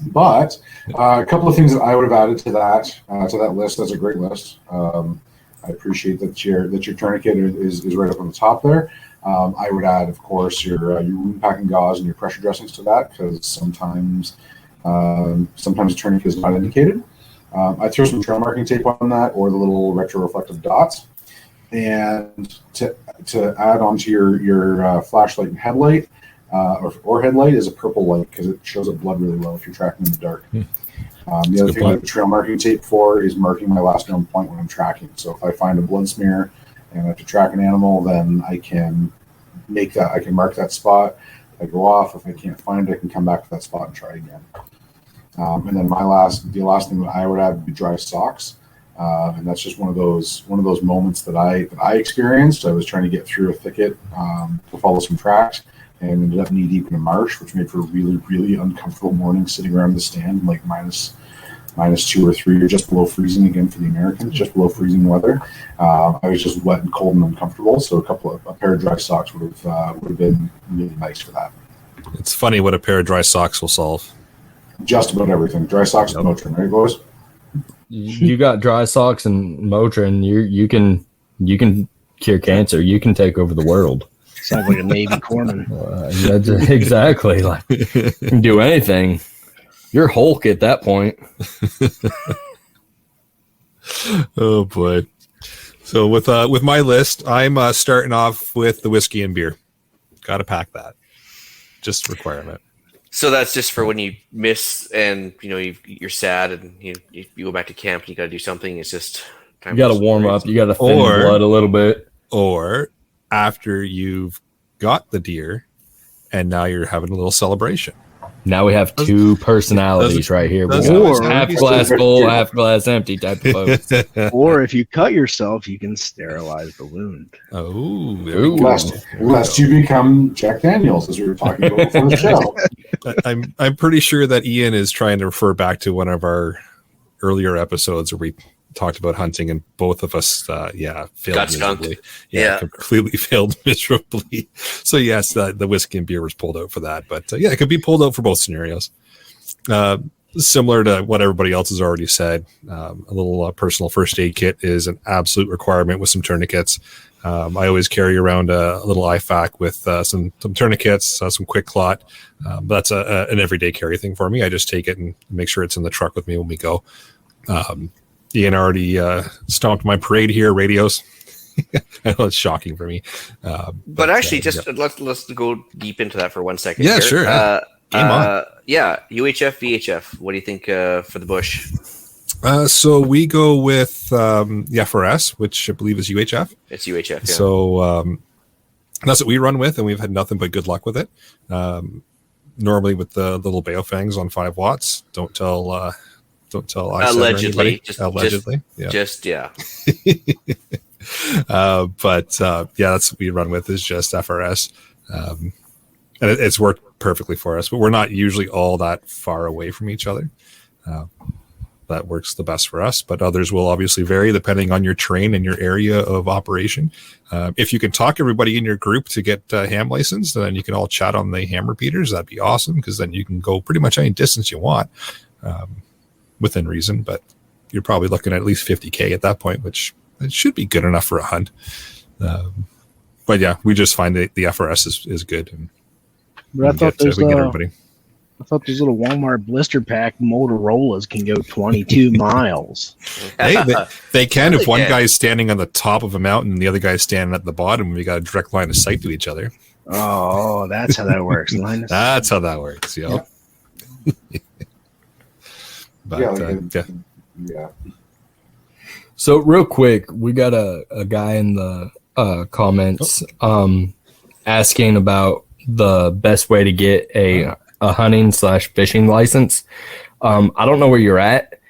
Speaker 3: But a couple of things that I would have added to that list. That's a great list. I appreciate that your tourniquet is right up on the top there. I would add, of course, your wound packing gauze and your pressure dressings to that, because sometimes a tourniquet is not indicated. I throw some trail marking tape on that, or the little retroreflective dots. And to add onto your flashlight and headlight, or headlight, is a purple light, because it shows up blood really well if you're tracking in the dark. The other thing I have trail marking tape for is marking my last known point when I'm tracking. So if I find a blood smear and I have to track an animal, then I can mark that spot. I go off. If I can't find it, I can come back to that spot and try again. And then the last thing that I would add would be dry socks. And that's just one of those moments that I experienced. I was trying to get through a thicket to follow some tracks, and ended up knee deep in a marsh, which made for a really, really uncomfortable morning sitting around the stand in like minus 2 or 3, or just below freezing again for the Americans, just below freezing weather. I was just wet and cold and uncomfortable, so a pair of dry socks would have been really nice for that.
Speaker 1: It's funny what a pair of dry socks will solve.
Speaker 3: Just about everything. Dry socks and Motrin, right, boys?
Speaker 5: You got dry socks and Motrin. You can cure cancer. You can take over the world.
Speaker 6: Sounds like a Navy corpsman.
Speaker 5: That's exactly, like, you can do anything. You're Hulk at that point.
Speaker 1: Oh boy. So with my list, I'm starting off with the whiskey and beer. Got to pack that. Just requirement.
Speaker 2: So that's just for when you miss and you're sad and you go back to camp and you got to do something. It's just time.
Speaker 5: You got to warm up. You got to thin the blood a little bit.
Speaker 1: Or after you've got the deer and now you're having a little celebration.
Speaker 5: Now we have 2 personalities right here.
Speaker 6: Or
Speaker 5: half glass full, half glass empty type of folks.
Speaker 6: Or if you cut yourself, you can sterilize the wound.
Speaker 1: Oh,
Speaker 3: lest you become Jack Daniels, as we were talking about before the show.
Speaker 1: I'm pretty sure that Ian is trying to refer back to one of our earlier episodes where we talked about hunting, and both of us failed
Speaker 2: got
Speaker 1: miserably.
Speaker 2: skunked.
Speaker 1: Completely failed miserably. So yes, the whiskey and beer was pulled out for that, but it could be pulled out for both scenarios. Similar to what everybody else has already said, a little personal first aid kit is an absolute requirement with some tourniquets. I always carry around a little IFAC with some tourniquets, some quick clot. That's an everyday carry thing for me. I just take it and make sure it's in the truck with me when we go. Ian already stomped my parade here, radios. I know it's shocking for me.
Speaker 2: But actually, let's go deep into that for 1 second.
Speaker 1: Yeah,
Speaker 2: here.
Speaker 1: sure. Game on.
Speaker 2: Yeah, UHF, VHF. What do you think for the bush?
Speaker 1: So we go with the FRS, which I believe is UHF.
Speaker 2: It's UHF, yeah.
Speaker 1: So that's what we run with, and we've had nothing but good luck with it. Normally with the little Baofangs on 5 watts. Don't tell I
Speaker 2: allegedly.
Speaker 1: Allegedly. But that's what we run with, is just FRS. And it's worked perfectly for us, but we're not usually all that far away from each other. That works the best for us, but others will obviously vary depending on your terrain and your area of operation. If you can talk everybody in your group to get ham licensed, then you can all chat on the ham repeaters. That'd be awesome, because then you can go pretty much any distance you want within reason, but you're probably looking at least 50K at that point, which it should be good enough for a hunt. But yeah, we just find that the FRS is good. And
Speaker 6: But I thought
Speaker 1: we get everybody.
Speaker 6: I thought those little Walmart blister pack Motorola's can go 22 miles.
Speaker 1: Hey, they can
Speaker 2: Really
Speaker 1: if one
Speaker 2: can.
Speaker 1: guy's standing on the top of a mountain and the other guy's standing at the bottom. We got a direct line of sight to each other.
Speaker 6: Oh, that's how that works.
Speaker 1: That's how that works. Yeah. But,
Speaker 3: Yeah, like
Speaker 1: yeah.
Speaker 5: So real quick, we got a guy in the comments asking about the best way to get a hunting / fishing license. I don't know where you're at.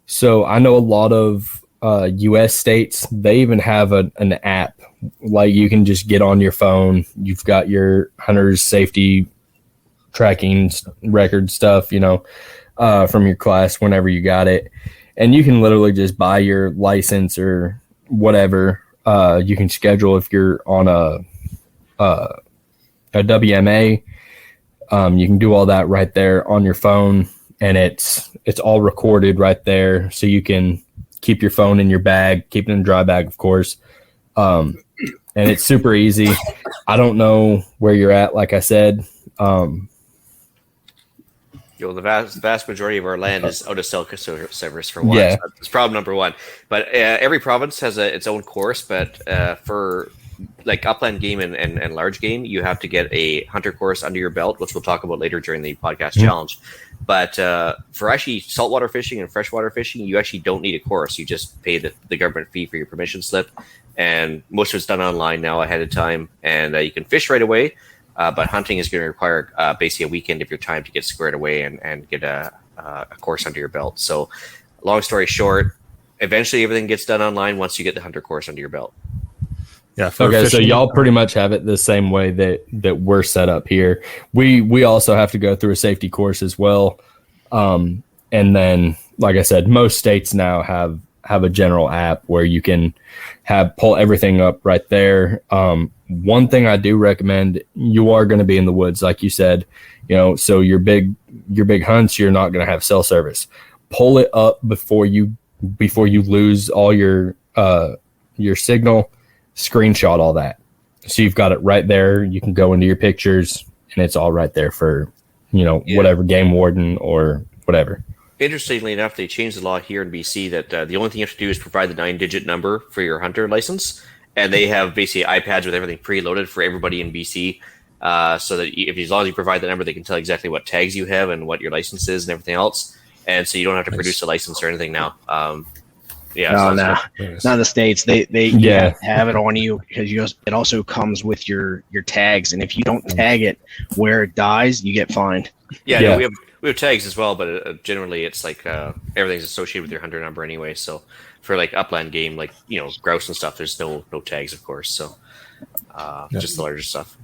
Speaker 5: So I know a lot of US states, they even have an app. Like you can just get on your phone. You've got your hunter's safety tracking record stuff, from your class whenever you got it. And you can literally just buy your license or whatever. You can schedule if you're on a WMA. You can do all that right there on your phone, and it's all recorded right there. So you can keep your phone in your bag, keep it in a dry bag, of course. And it's super easy. I don't know where you're at, like I said.
Speaker 2: The vast majority of our land is out of cell service for one.
Speaker 5: Yeah.
Speaker 2: So that's problem number one. But every province has its own course. But for like upland game and large game, you have to get a hunter course under your belt, which we'll talk about later during the podcast challenge. But for actually saltwater fishing and freshwater fishing, you actually don't need a course. You just pay the government fee for your permission slip. And most of it's done online now ahead of time. And you can fish right away. But hunting is going to require basically a weekend of your time to get squared away and get a course under your belt. So long story short, eventually everything gets done online once you get the hunter course under your belt.
Speaker 1: Yeah.
Speaker 5: Okay, so y'all pretty much have it the same way that we're set up here. We also have to go through a safety course as well. And then, like I said, most states now have a general app where you can pull everything up right there. One thing I do recommend, you are going to be in the woods, like you said, so your big hunts, you're not going to have cell service. Pull it up before you lose all your signal, screenshot all that. So you've got it right there. You can go into your pictures and it's all right there for, whatever game warden or whatever.
Speaker 2: Interestingly enough, they changed the law here in BC that the only thing you have to do is provide the 9-digit number for your hunter license. And they have basically iPads with everything preloaded for everybody in BC, so that as long as you provide the number, they can tell exactly what tags you have and what your license is and everything else. And so you don't have to produce a license or anything now.
Speaker 6: Not in the States. They have it on you because it also comes with your tags, and if you don't tag it where it dies, you get fined.
Speaker 2: No, we have tags as well, but generally it's like everything's associated with your hunter number anyway. So for like upland game, like grouse and stuff, there's no tags, of course. So just the larger stuff.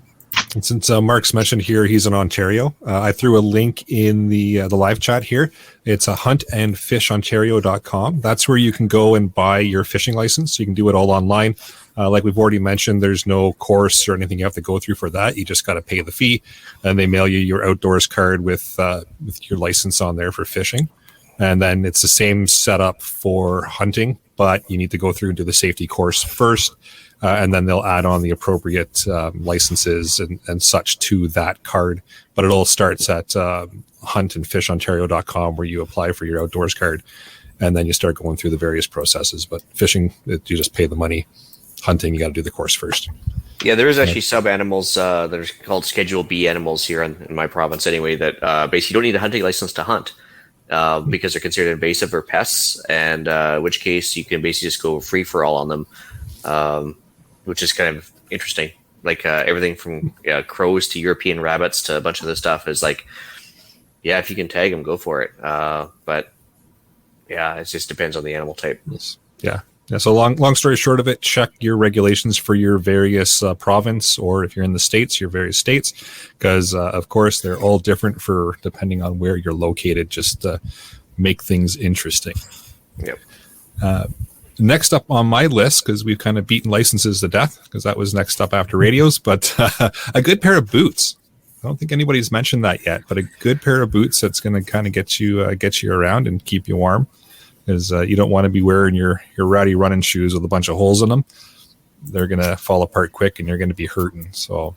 Speaker 1: And since Mark's mentioned here, he's in Ontario. I threw a link in the live chat here. It's huntandfishontario.com. That's where you can go and buy your fishing license. You can do it all online. Like we've already mentioned, there's no course or anything you have to go through for that. You just got to pay the fee, and they mail you your outdoors card with your license on there for fishing. And then it's the same setup for hunting, but you need to go through and do the safety course first. And then they'll add on the appropriate licenses and such to that card. But it all starts at huntandfishontario.com, where you apply for your outdoors card, and then you start going through the various processes. But fishing, you just pay the money. Hunting, you got to do the course first.
Speaker 2: Yeah, there is actually sub animals that are called Schedule B animals here in my province anyway, that basically you don't need a hunting license to hunt because they're considered invasive or pests, and in which case you can basically just go free for all on them. Which is kind of interesting. Like everything from crows to European rabbits to a bunch of this stuff is like, yeah, if you can tag them, go for it. But yeah, it just depends on the animal type.
Speaker 1: Yeah. So long story short of it, check your regulations for your various province, or if you're in the States, your various states, because of course they're all different for depending on where you're located, just to make things interesting.
Speaker 2: Yep.
Speaker 1: Next up on my list, because we've kind of beaten licenses to death, because that was next up after radios, but a good pair of boots. I don't think anybody's mentioned that yet, but a good pair of boots that's going to kind of get you around and keep you warm, because you don't want to be wearing your ratty running shoes with a bunch of holes in them. They're going to fall apart quick, and you're going to be hurting. So,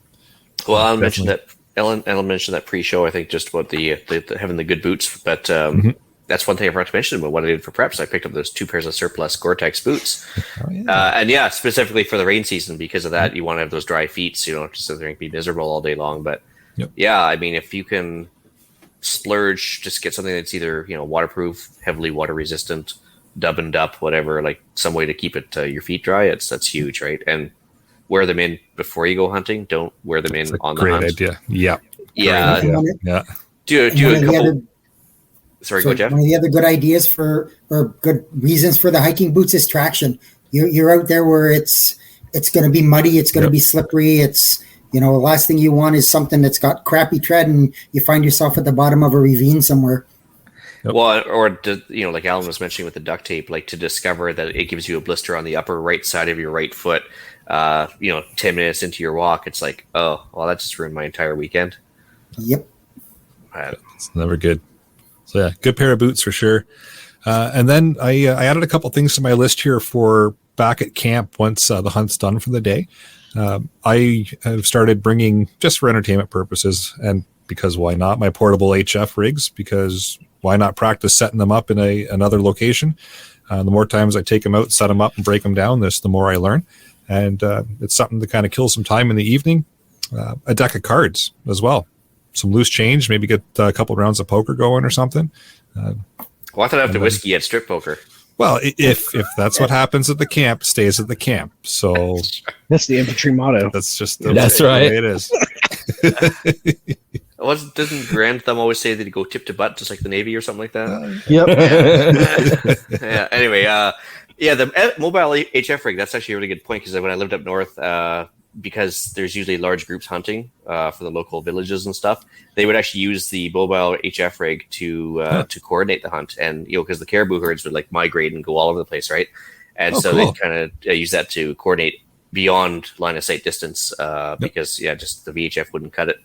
Speaker 2: well, I'll mention that Ellen mentioned that pre-show, I think, just about the having the good boots. But that's one thing I forgot to mention about what I did for preps. I picked up those 2 pairs of surplus Gore-Tex boots. And specifically for the rain season, because of that, you want to have those dry feet so you don't have to sit there and be miserable all day long. But I mean, if you can splurge, just get something that's either, waterproof, heavily water resistant, dub and dup, whatever, like some way to keep it your feet dry. That's huge, right? And wear them in before you go hunting. Don't wear them in on the hunt.
Speaker 1: Great idea. Yeah.
Speaker 2: Yeah. Do a couple. Sorry, go, Jeff.
Speaker 4: One of the other good ideas or good reasons for the hiking boots is traction. You're out there where it's going to be muddy, it's going to be slippery. It's the last thing you want is something that's got crappy tread and you find yourself at the bottom of a ravine somewhere.
Speaker 1: Yep.
Speaker 2: Well, or like Alan was mentioning with the duct tape, like to discover that it gives you a blister on the upper right side of your right foot. 10 minutes into your walk, it's like, oh, well, that just ruined my entire weekend.
Speaker 4: Yep.
Speaker 1: It's never good. So yeah, good pair of boots for sure. And then I added a couple things to my list here for back at camp once the hunt's done for the day. I have started bringing, just for entertainment purposes, and because why not, my portable HF rigs, because why not practice setting them up in another location? The more times I take them out, set them up, and break them down, the more I learn. And it's something to kind of kill some time in the evening. A deck of cards as well. Some loose change, maybe get a couple rounds of poker going or something.
Speaker 2: Well, I thought after whiskey at strip poker.
Speaker 1: Well, if that's what happens at the camp, stays at the camp. So
Speaker 6: that's the infantry motto.
Speaker 1: That's just
Speaker 5: right.
Speaker 1: The way it is.
Speaker 2: Doesn't Grand Thumb always say that you go tip to butt, just like the Navy or something like that?
Speaker 5: Yep.
Speaker 2: Yeah. Anyway, the mobile HF rig, that's actually a really good point, because when I lived up north, because there's usually large groups hunting for the local villages and stuff, they would actually use the mobile HF rig to coordinate the hunt, and because the caribou herds would like migrate and go all over the place, right? And so
Speaker 1: cool.
Speaker 2: they kind of use that to coordinate beyond line of sight distance, because just the VHF wouldn't cut it.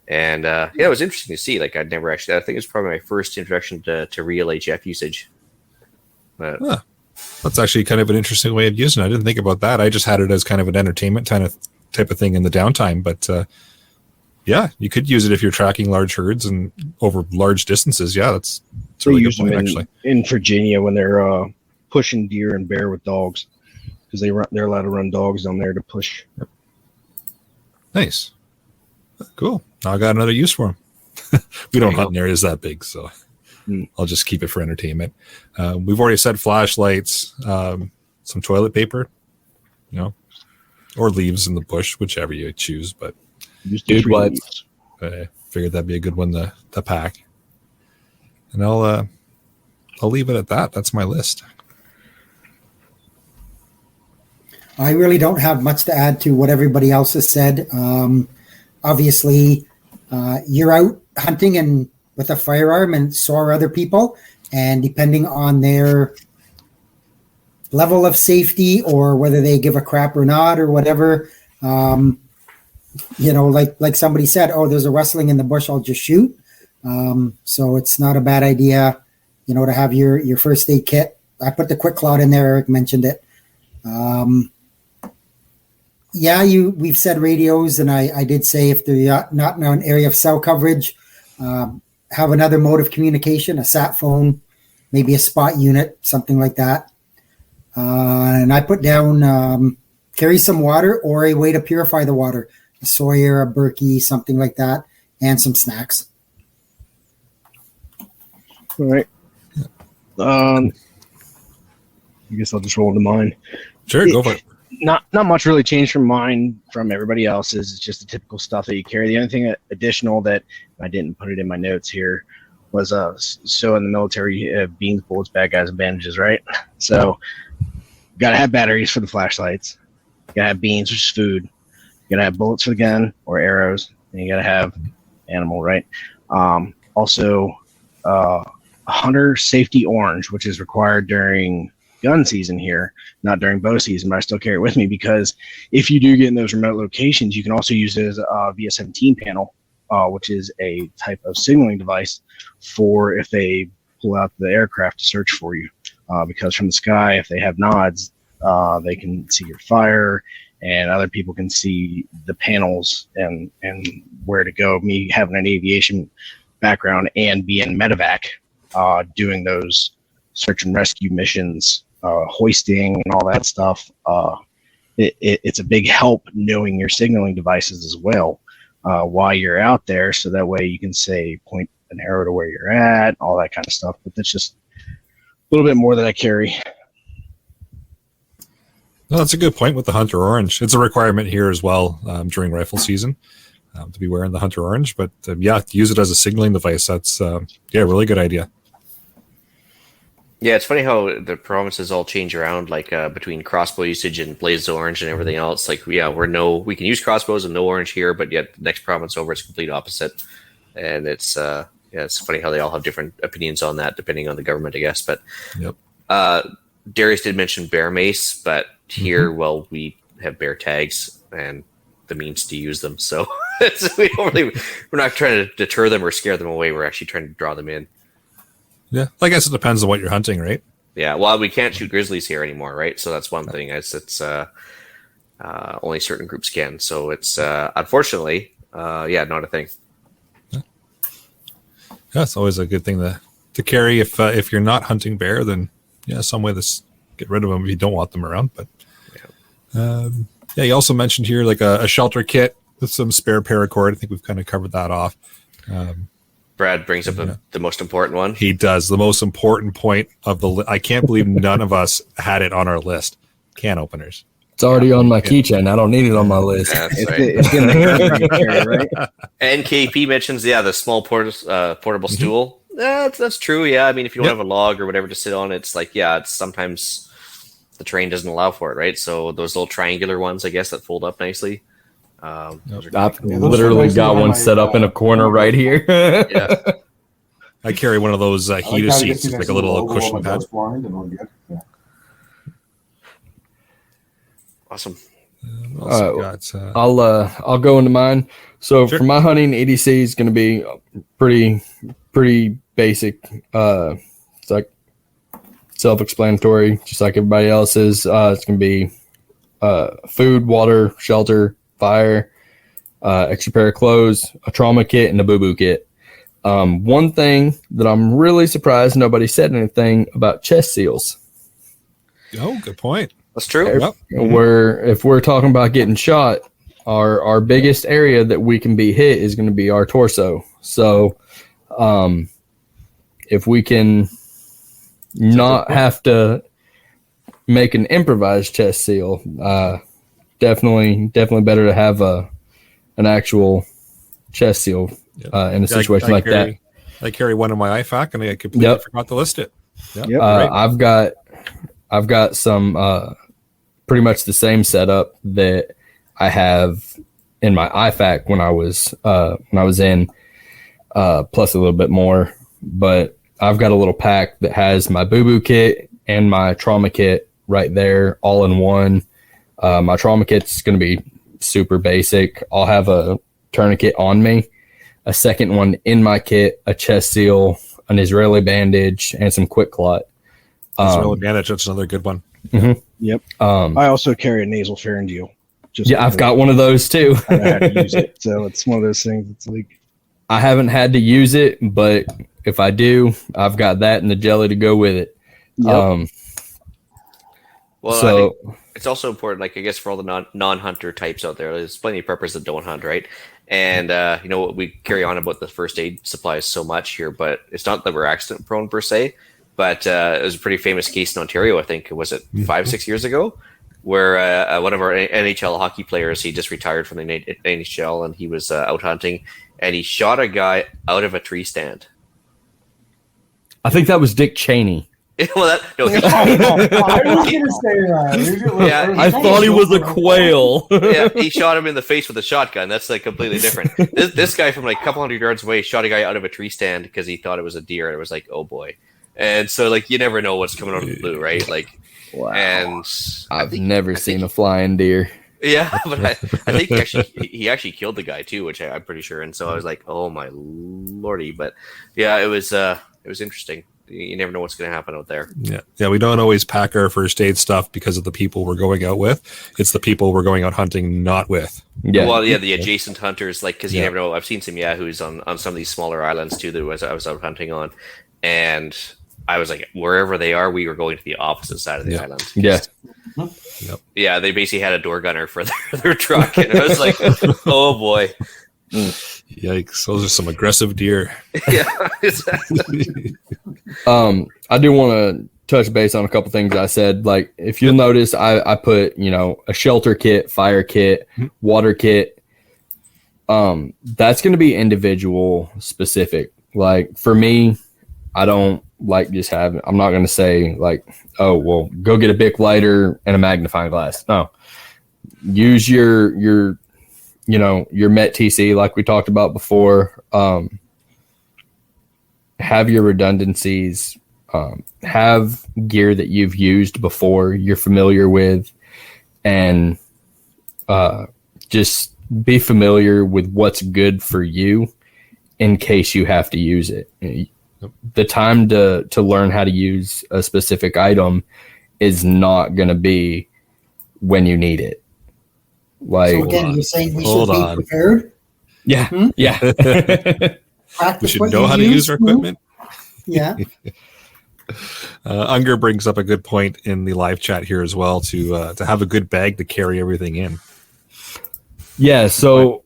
Speaker 2: And it was interesting to see. Like I'd never actually. I think it's probably my first introduction to real HF usage. But,
Speaker 1: that's actually kind of an interesting way of using it. I didn't think about that. I just had it as kind of an entertainment type of thing in the downtime. But you could use it if you're tracking large herds and over large distances. Yeah, that's a really good point, actually.
Speaker 6: In Virginia when they're pushing deer and bear with dogs, because they're allowed to run dogs down there to push.
Speaker 1: Yep. Nice. Cool. Now I got another use for them. We don't hunt in areas that big, so I'll just keep it for entertainment. We've already said flashlights, some toilet paper, or leaves in the bush, whichever you choose. But
Speaker 5: Dude, what?
Speaker 1: I figured that'd be a good one to pack. And I'll leave it at that. That's my list.
Speaker 4: I really don't have much to add to what everybody else has said. Obviously, you're out hunting and with a firearm, and so are other people. And depending on their level of safety or whether they give a crap or not or whatever, like somebody said, oh, there's a rustling in the bush, I'll just shoot. So it's not a bad idea, to have your first aid kit. I put the Quick Cloud in there. Eric mentioned it. We've said radios, and I did say if they're not in an area of cell coverage, have another mode of communication, a sat phone, maybe a spot unit, something like that. And I put down carry some water or a way to purify the water, a Sawyer, a Berkey, something like that, and some snacks.
Speaker 6: All right. I guess I'll just roll into mine.
Speaker 1: Sure, go for it.
Speaker 6: Not much really changed from mine from everybody else's. It's just the typical stuff that you carry. The only thing additional that I didn't put it in my notes here was so in the military, beans, bullets, bad guys, and bandages, right? So got to have batteries for the flashlights. You got to have beans, which is food. You got to have bullets for the gun or arrows, and you got to have animal, right? Also, a hunter safety orange, which is required during gun season here, not during bow season, but I still carry it with me because if you do get in those remote locations, you can also use it as a VS-17 panel, which is a type of signaling device for if they pull out the aircraft to search for you. Because from the sky, if they have nods, they can see your fire, and other people can see the panels and where to go. Me having an aviation background and being medevac, doing those search and rescue missions, hoisting and all that stuff. It's a big help knowing your signaling devices as well while you're out there, so that way you can say point an arrow to where you're at, all that kind of stuff. But that's just a little bit more that I carry.
Speaker 1: No, that's a good point with the Hunter Orange. It's a requirement here as well during rifle season to be wearing the Hunter Orange. But to use it as a signaling device. That's really good idea.
Speaker 2: Yeah, it's funny how the provinces all change around, like between crossbow usage and blazed orange and everything else. Like, we can use crossbows and no orange here, but yet the next province over it's complete opposite. And it's it's funny how they all have different opinions on that depending on the government, I guess. But Darius did mention bear mace, but here, we have bear tags and the means to use them. So we're not trying to deter them or scare them away. We're actually trying to draw them in.
Speaker 1: Yeah, I guess it depends on what you're hunting, right?
Speaker 2: Yeah, well, we can't shoot grizzlies here anymore, right? So that's one thing. It's only certain groups can. So it's unfortunately, not a thing.
Speaker 1: Yeah, it's always a good thing to carry if you're not hunting bear. Then some way to get rid of them if you don't want them around. But you also mentioned here like a shelter kit with some spare paracord. I think we've kind of covered that off.
Speaker 2: Brad brings up the most important one.
Speaker 1: He does. The most important point of the I can't believe none of us had it on our list. Can openers.
Speaker 5: It's already on my keychain. I don't need it on my list.
Speaker 2: That's right.
Speaker 6: It's in the carry, right?
Speaker 2: And KP mentions, the small portable stool. That's true. Yeah, I mean, if you don't have a log or whatever to sit on, it's like, it's sometimes the terrain doesn't allow for it, right? So those little triangular ones, I guess, that fold up nicely.
Speaker 5: I've literally got one set up in a corner right here.
Speaker 1: I carry one of those heater seats, like a little cushion pad.
Speaker 2: Awesome.
Speaker 5: I'll go into mine. So for my hunting, EDC is going to be pretty basic. It's like self-explanatory, just like everybody else's. It's going to be food, water, shelter, fire, extra pair of clothes, a trauma kit, and a boo-boo kit. One thing that I'm really surprised nobody said anything about chest seals.
Speaker 1: Oh, good point.
Speaker 2: That's true.
Speaker 5: If we're talking about getting shot, our biggest area that we can be hit is going to be our torso. So if we can not have to make an improvised chest seal, definitely better to have an actual chest seal in a situation like that.
Speaker 1: I carry one in my IFAC and I completely forgot to list it.
Speaker 5: I've got some pretty much the same setup that I have in my IFAC when I was in, plus a little bit more. But I've got a little pack that has my boo-boo kit and my trauma kit right there, all in one. My trauma kit's going to be super basic. I'll have a tourniquet on me, a second one in my kit, a chest seal, an Israeli bandage, and some quick clot.
Speaker 1: Israeli bandage, that's another good one.
Speaker 5: Mm-hmm.
Speaker 6: Yep. I also carry a nasal pharyngeal.
Speaker 5: I've got one of those too.
Speaker 6: I had to use it, so it's one of those things. It's like
Speaker 5: I haven't had to use it, but if I do, I've got that and the jelly to go with it.
Speaker 6: Yep.
Speaker 2: I think it's also important, like I guess for all the non-hunter types out there, there's plenty of preppers that don't hunt, right? And we carry on about the first aid supplies so much here, but it's not that we're accident prone per se. But it was a pretty famous case in Ontario, I think. Was it 5-6 years ago? Where one of our NHL hockey players, he just retired from the NHL and he was out hunting and he shot a guy out of a tree stand.
Speaker 5: I think that was Dick Cheney.
Speaker 3: I was going to say that.
Speaker 5: I thought he was a quail.
Speaker 2: He shot him in the face with a shotgun. That's like completely different. This guy from like a couple hundred yards away shot a guy out of a tree stand because he thought it was a deer. And it was like, oh boy. And so, like, you never know what's coming out of the blue, right? Like,
Speaker 5: wow.
Speaker 2: And
Speaker 5: I've never seen a flying deer.
Speaker 2: Yeah, but I think he actually killed the guy too, which I'm pretty sure. And so I was like, oh my lordy! But yeah, it was interesting. You never know what's going to happen out there.
Speaker 1: Yeah. We don't always pack our first aid stuff because of the people we're going out with. It's the people we're going out hunting not with.
Speaker 5: Yeah.
Speaker 2: Well, yeah, the adjacent hunters, like, because you never know. I've seen some yahoos on some of these smaller islands too that I was out hunting on, and I was like, wherever they are, we were going to the opposite side of the island.
Speaker 5: Yeah.
Speaker 2: Yeah, they basically had a door gunner for their truck, and I was like, oh boy.
Speaker 1: Yikes! Those are some aggressive deer.
Speaker 2: Yeah, exactly.
Speaker 5: I do want to touch base on a couple things I said. Like, if you'll notice, I put, a shelter kit, fire kit, water kit. That's going to be individual specific. Like, for me, I don't like just having, I'm not going to say like, oh, well, go get a Bic lighter and a magnifying glass. No, use your Met TC like we talked about before. Have your redundancies, have gear that you've used before, you're familiar with, and just be familiar with what's good for you in case you have to use it. The time to learn how to use a specific item is not going to be when you need it. Like,
Speaker 4: so again, you're saying we should
Speaker 1: Hold
Speaker 4: be
Speaker 1: on.
Speaker 4: prepared?
Speaker 5: yeah, yeah.
Speaker 4: Practice
Speaker 1: We should
Speaker 4: what
Speaker 1: know
Speaker 4: you
Speaker 1: how to use our
Speaker 4: hmm?
Speaker 1: equipment.
Speaker 4: Yeah.
Speaker 1: Unger brings up a good point in the live chat here as well to have a good bag to carry everything in.
Speaker 5: Yeah, so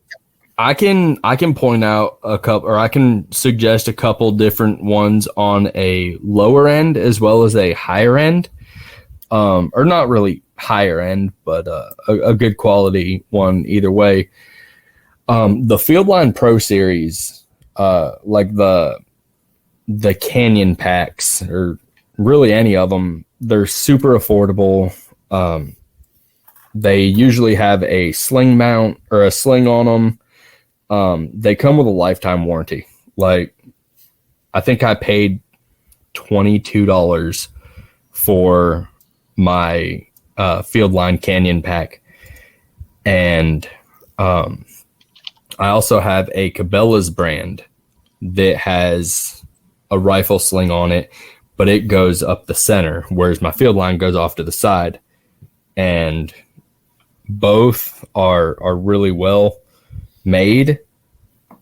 Speaker 5: I can point out a couple, or I can suggest a couple different ones on a lower end as well as a higher end, or not really higher end, but a good quality one either way. The Fieldline Pro Series, like the Canyon packs, or really any of them, they're super affordable. They usually have a sling mount or a sling on them. They come with a lifetime warranty. Like, I think I paid $22 for my Fieldline Canyon pack. And I also have a Cabela's brand that has a rifle sling on it, but it goes up the center, whereas my Fieldline goes off to the side. And both are really well made.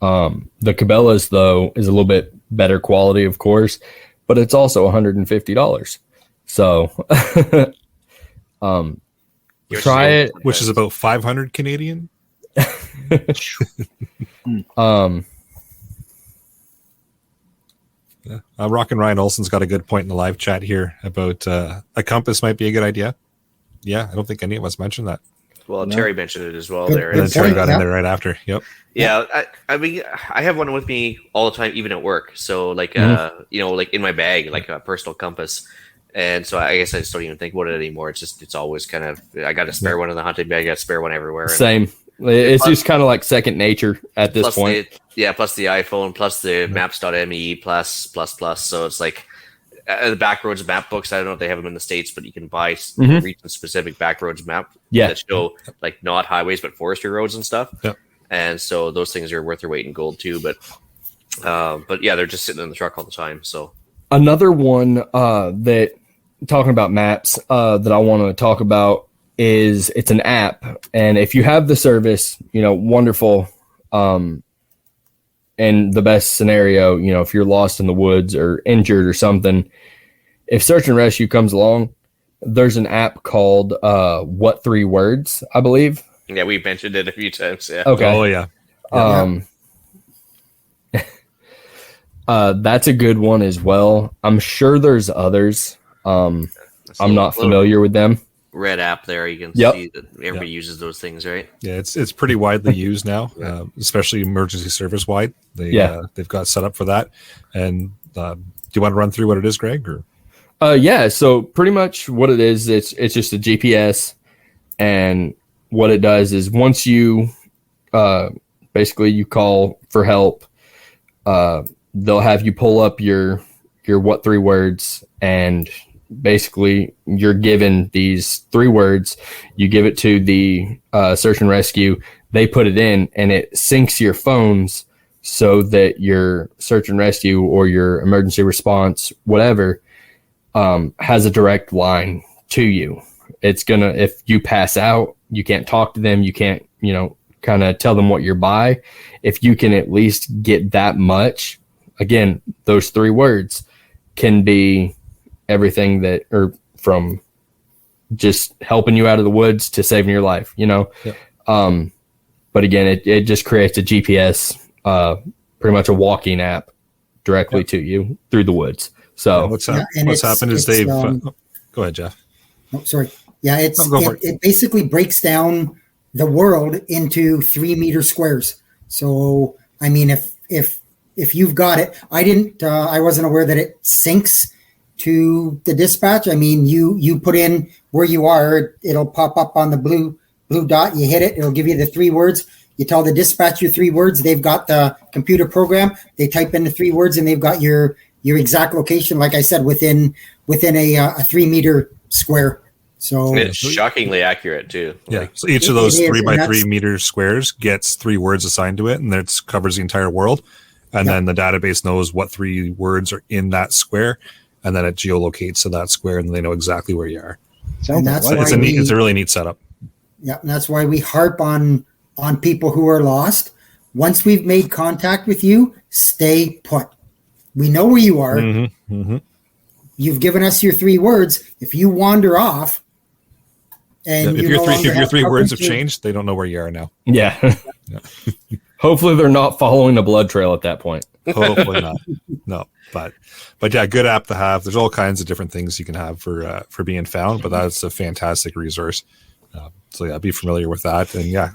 Speaker 5: The Cabela's, though, is a little bit better quality, of course, but it's also $150. So try it.
Speaker 1: Which is about 500 Canadian. Rock and Ryan Olson's got a good point in the live chat here about a compass might be a good idea. Yeah, I don't think any of us mentioned that.
Speaker 2: Well, Terry mentioned it as well
Speaker 4: Good-
Speaker 2: there.
Speaker 1: And then
Speaker 4: good
Speaker 1: Terry
Speaker 4: point,
Speaker 1: got
Speaker 4: yeah.
Speaker 1: in there right after. Yep.
Speaker 2: Yeah, I mean, I have one with me all the time, even at work. So, like, like in my bag, like a personal compass. And so I guess I just don't even think about it anymore. It's always kind of, I got a spare one in the hunting bag, I got a spare one everywhere. And
Speaker 5: Same. It's just kind of like second nature at this
Speaker 2: plus
Speaker 5: point.
Speaker 2: plus the iPhone, plus the maps.me, plus. So it's like the Backroads map books. I don't know if they have them in the States, but you can buy region-specific Backroads map that show like not highways, but forestry roads and stuff.
Speaker 1: Yep.
Speaker 2: And so those things are worth their weight in gold too. But yeah, they're just sitting in the truck all the time. So
Speaker 5: Another one that, talking about maps, that I want to talk about is, it's an app, and if you have the service, wonderful. In the best scenario, if you're lost in the woods or injured or something, if search and rescue comes along, there's an app called What 3 Words, I believe.
Speaker 2: yeah, we've mentioned it a few times. Yeah.
Speaker 5: Okay.
Speaker 1: Oh yeah.
Speaker 5: That's a good one as well. I'm sure there's others. I'm not familiar with them.
Speaker 2: Red app there. You can
Speaker 5: Yep.
Speaker 2: see that everybody uses those things, right?
Speaker 1: Yeah, it's pretty widely used now, especially emergency service wide. They've got set up for that. And do you want to run through what it is, Greg? Or
Speaker 5: Yeah. So pretty much what it is, it's just a GPS, and what it does is once you basically you call for help, they'll have you pull up your What 3 Words, and basically you're given these 3 words. You give it to the search and rescue. They put it in, and it syncs your phones so that your search and rescue or your emergency response, whatever, has a direct line to you. It's gonna, if you pass out, you can't talk to them, you can't, kind of tell them what you're by. If you can at least get that much, again, those 3 words can be everything that, or from just helping you out of the woods to saving your life, Yep. But again, it just creates a GPS, pretty much a walking app directly to you through the woods. So
Speaker 1: what's happened is they've go ahead, Jeff.
Speaker 4: Oh, sorry. Yeah, it basically breaks down the world into 3 meter squares. So, I mean, if you've got it, I wasn't aware that it syncs to the dispatch. I mean, you put in where you are, it'll pop up on the blue dot. You hit it, it'll give you the 3 words. You tell the dispatch your 3 words. They've got the computer program. They type in the 3 words, and they've got your exact location. Like I said, within a 3 meter square. So
Speaker 2: it's shockingly accurate too.
Speaker 1: Yeah. So each of those 3 by 3 meter squares gets 3 words assigned to it, and that covers the entire world. And then the database knows what 3 words are in that square, and then it geolocates to that square, and they know exactly where you are.
Speaker 4: And that's why
Speaker 1: it's a really neat setup.
Speaker 4: Yeah, and that's why we harp on people who are lost. Once we've made contact with you, stay put. We know where you are.
Speaker 1: Mm-hmm. Mm-hmm.
Speaker 4: You've given us your 3 words. If you wander off, and
Speaker 1: if your 3 words have changed, they don't know where you are now.
Speaker 5: Yeah. Hopefully they're not following a blood trail at that point.
Speaker 1: Hopefully not. No, but yeah, good app to have. There's all kinds of different things you can have for being found, but that's a fantastic resource. So yeah, be familiar with that, and yeah,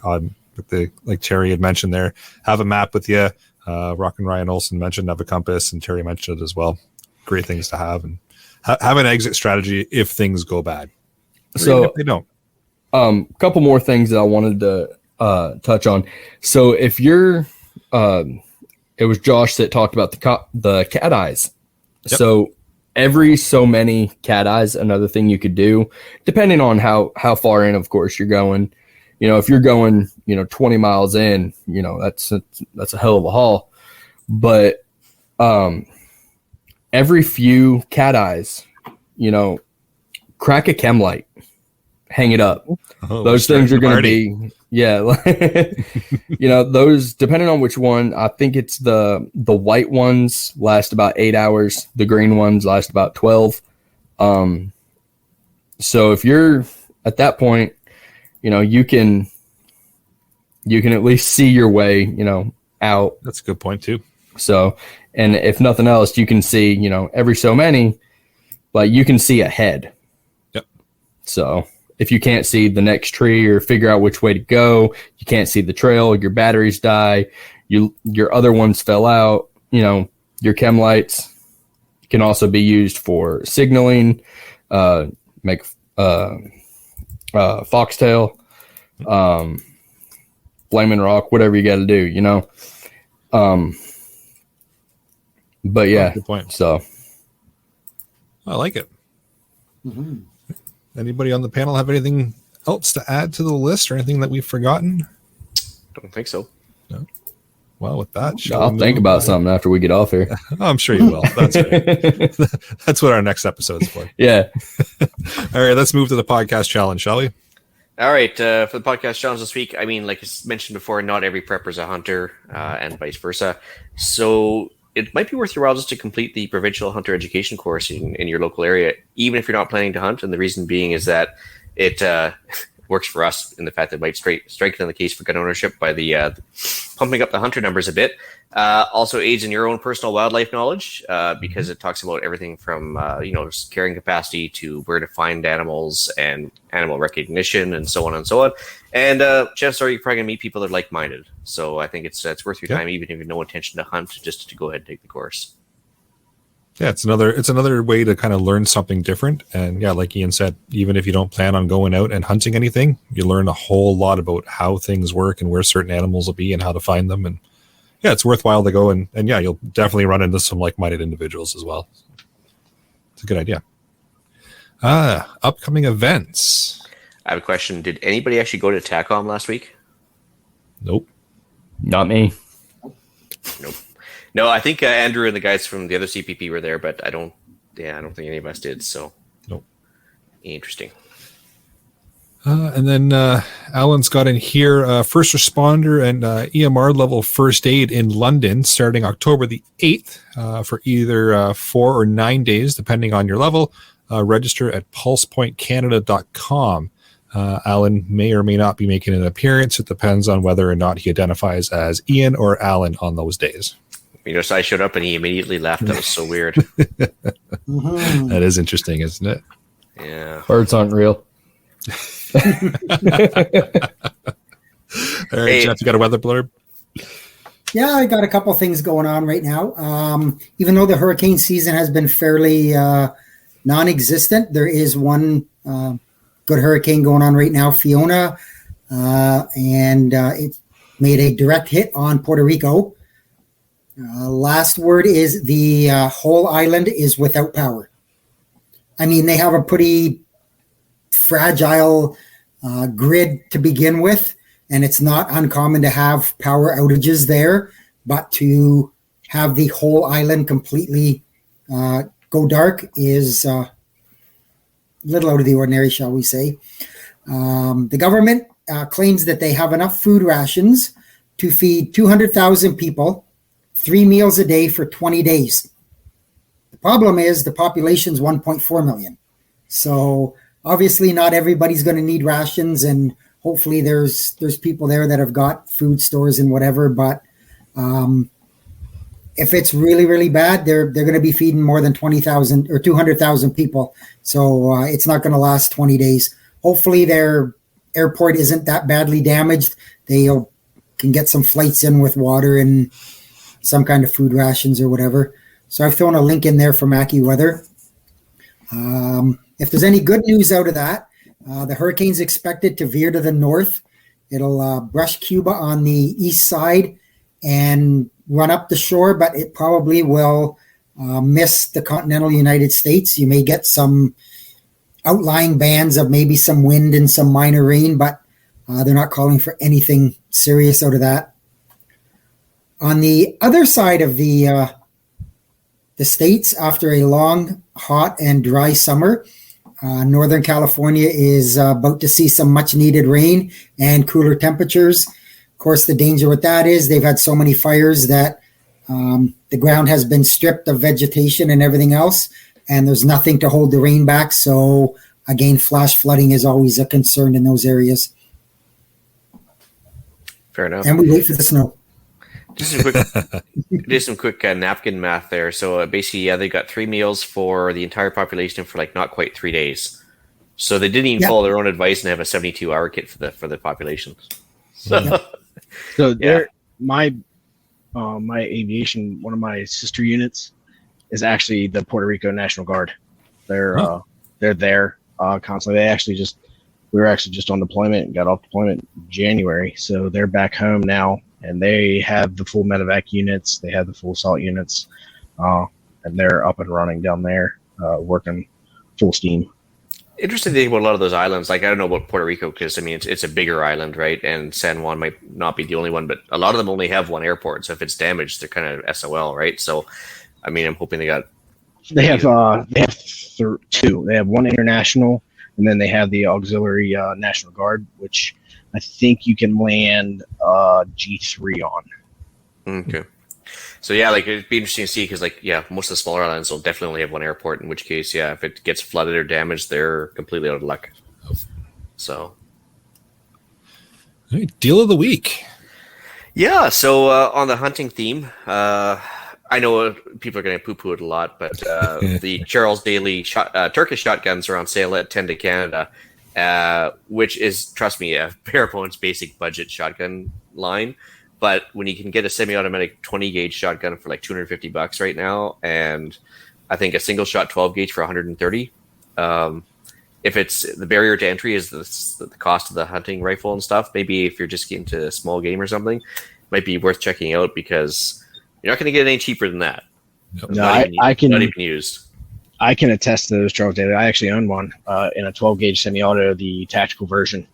Speaker 1: with the, like Terry had mentioned there, have a map with you. Rock and Ryan Olson mentioned have a compass, and Terry mentioned it as well. Great things to have, and have an exit strategy if things go bad.
Speaker 5: So
Speaker 1: if they don't.
Speaker 5: A couple more things that I wanted to touch on. So if you're, it was Josh that talked about the cat eyes. Yep. So every so many cat eyes, another thing you could do, depending on how far in, of course, you're going. If you're going, 20 miles in, that's a hell of a haul. But every few cat eyes, crack a chem light, hang it up. Those things are going to be, those, depending on which one. I think it's the white ones last about 8 hours. The green ones last about 12. So if you're at that point, you can at least see your way, out.
Speaker 1: That's a good point too.
Speaker 5: So, and if nothing else, you can see, every so many, like you can see ahead.
Speaker 1: Yep. So
Speaker 5: if you can't see the next tree or figure out which way to go, you can't see the trail, your batteries die, your other ones fell out, your chem lights can also be used for signaling, make foxtail, flaming rock, whatever you got to do, but yeah,
Speaker 1: good point.
Speaker 5: So
Speaker 1: I like it.
Speaker 4: Mm-hmm.
Speaker 1: Anybody on the panel have anything else to add to the list or anything that we've forgotten?
Speaker 2: Don't think so.
Speaker 1: No. Well, with that,
Speaker 5: I'll think about something after we get off here.
Speaker 1: I'm sure you will. That's right. That's what our next episode's for.
Speaker 5: Yeah.
Speaker 1: All right, let's move to the podcast challenge, shall we?
Speaker 2: All right, for the podcast challenge this week, I mean, like I mentioned before, not every prepper is a hunter, and vice versa. So it might be worth your while just to complete the provincial hunter education course in your local area, even if you're not planning to hunt. And the reason being is that it works for us in the fact that it might strengthen the case for gun ownership by the pumping up the hunter numbers a bit. Also aids in your own personal wildlife knowledge because it talks about everything from carrying capacity to where to find animals and animal recognition and so on and so on. And chances are you're probably gonna meet people that are like-minded. So I think it's worth your time, even if you have no intention to hunt, just to go ahead and take the course.
Speaker 1: Yeah, it's another way to kind of learn something different. And yeah, like Ian said, even if you don't plan on going out and hunting anything, you learn a whole lot about how things work and where certain animals will be and how to find them. And yeah, it's worthwhile to go and yeah, you'll definitely run into some like-minded individuals as well. It's a good idea. Upcoming events.
Speaker 2: I have a question. Did anybody actually go to TACOM last week?
Speaker 1: Nope.
Speaker 5: Not me.
Speaker 2: Nope. No, I think Andrew and the guys from the other CPP were there, but I don't think any of us did. So,
Speaker 1: Nope.
Speaker 2: Interesting.
Speaker 1: And then Alan's got in here first responder and EMR level first aid in London starting October the 8th for either 4 or 9 days, depending on your level. Register at pulsepointcanada.com. Alan may or may not be making an appearance. It depends on whether or not he identifies as Ian or Alan on those days.
Speaker 2: So I showed up and he immediately left. That was so weird.
Speaker 1: That is interesting, isn't it?
Speaker 2: Yeah.
Speaker 5: Birds aren't real.
Speaker 1: All right, Jeff, you got a weather blurb?
Speaker 4: Yeah, I got a couple things going on right now. Even though the hurricane season has been fairly non-existent, there is one good hurricane going on right now, Fiona, and it made a direct hit on Puerto Rico. Last word is the whole island is without power. I mean, they have a pretty fragile grid to begin with, and it's not uncommon to have power outages there, but to have the whole island completely go dark is a little out of the ordinary, shall we say. The government claims that they have enough food rations to feed 200,000 people 3 meals a day for 20 days. The problem is the population's 1.4 million. So obviously not everybody's going to need rations, and hopefully there's people there that have got food stores and whatever, but if it's really, really bad, they're going to be feeding more than 20,000 or 200,000 people. So it's not going to last 20 days. Hopefully their airport isn't that badly damaged. They can get some flights in with water and some kind of food rations or whatever. So I've thrown a link in there from AccuWeather. If there's any good news out of that, the hurricane's expected to veer to the north. It'll brush Cuba on the east side and run up the shore, but it probably will miss the continental United States. You may get some outlying bands of maybe some wind and some minor rain, but they're not calling for anything serious out of that. On the other side of the states, after a long, hot, and dry summer, Northern California is about to see some much-needed rain and cooler temperatures. Of course, the danger with that is they've had so many fires that the ground has been stripped of vegetation and everything else, and there's nothing to hold the rain back. So, again, flash flooding is always a concern in those areas.
Speaker 2: Fair enough.
Speaker 4: And we wait for the snow.
Speaker 2: Just some quick napkin math there. So basically, yeah, they got 3 meals for the entire population for like not quite 3 days. So they didn't even follow their own advice and have a 72-hour kit for the population. So,
Speaker 6: there, my aviation, one of my sister units is actually the Puerto Rico National Guard. They're there constantly. We were actually just on deployment and got off deployment in January, so they're back home now. And they have the full medevac units, they have the full assault units, and they're up and running down there, working full steam.
Speaker 2: Interesting thing about a lot of those islands, like I don't know about Puerto Rico because I mean it's a bigger island, right? And San Juan might not be the only one, but a lot of them only have one airport. So if it's damaged, they're kind of SOL, right? So, I mean, I'm hoping they have two. They have one international, and then they have the auxiliary National Guard, which I think you can land G3 on. Okay. So yeah, like it'd be interesting to see because most of the smaller islands will definitely only have one airport, in which case, if it gets flooded or damaged, they're completely out of luck. So.
Speaker 1: All right, deal of the week.
Speaker 2: Yeah, so on the hunting theme, I know people are going to poo-poo it a lot, but the Charles Daly Turkish shotguns are on sale at 10 to Canada. Which is, trust me, a bare bones basic budget shotgun line. But when you can get a semi-automatic 20 gauge shotgun for like $250 right now, and I think a single shot 12 gauge for $130, if it's the barrier to entry is the cost of the hunting rifle and stuff, maybe if you're just getting to small game or something, might be worth checking out because you're not going to get any cheaper than that.
Speaker 1: Nope.
Speaker 6: Not
Speaker 2: even used.
Speaker 6: I can attest to those, Charles Daly. I actually own one in a 12 gauge semi-auto, the tactical version.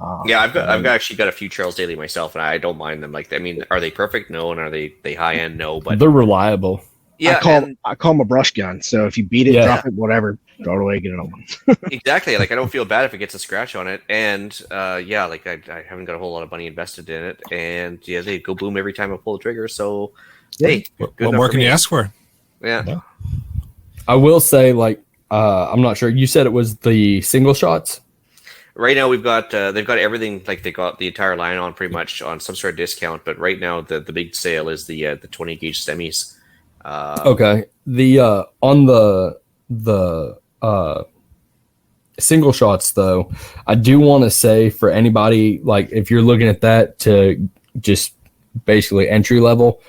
Speaker 2: I've actually got a few Charles Daly myself, and I don't mind them. Like, I mean, are they perfect? No. And are they high end? No. But
Speaker 5: they're reliable.
Speaker 6: Yeah, I call them a brush gun. So if you beat it, drop it, whatever, throw it away, get another one.
Speaker 2: Exactly. Like, I don't feel bad if it gets a scratch on it. And like I haven't got a whole lot of money invested in it. And yeah, they go boom every time I pull the trigger. So hey,
Speaker 1: what more can you ask for?
Speaker 2: Yeah.
Speaker 5: I will say, like, I'm not sure. You said it was the single shots.
Speaker 2: Right now they've got everything. Like, they got the entire line on pretty much on some sort of discount. But right now the big sale is the 20 gauge semis.
Speaker 5: Okay. The on the single shots though, I do want to say for anybody, like, if you're looking at that to just basically entry level,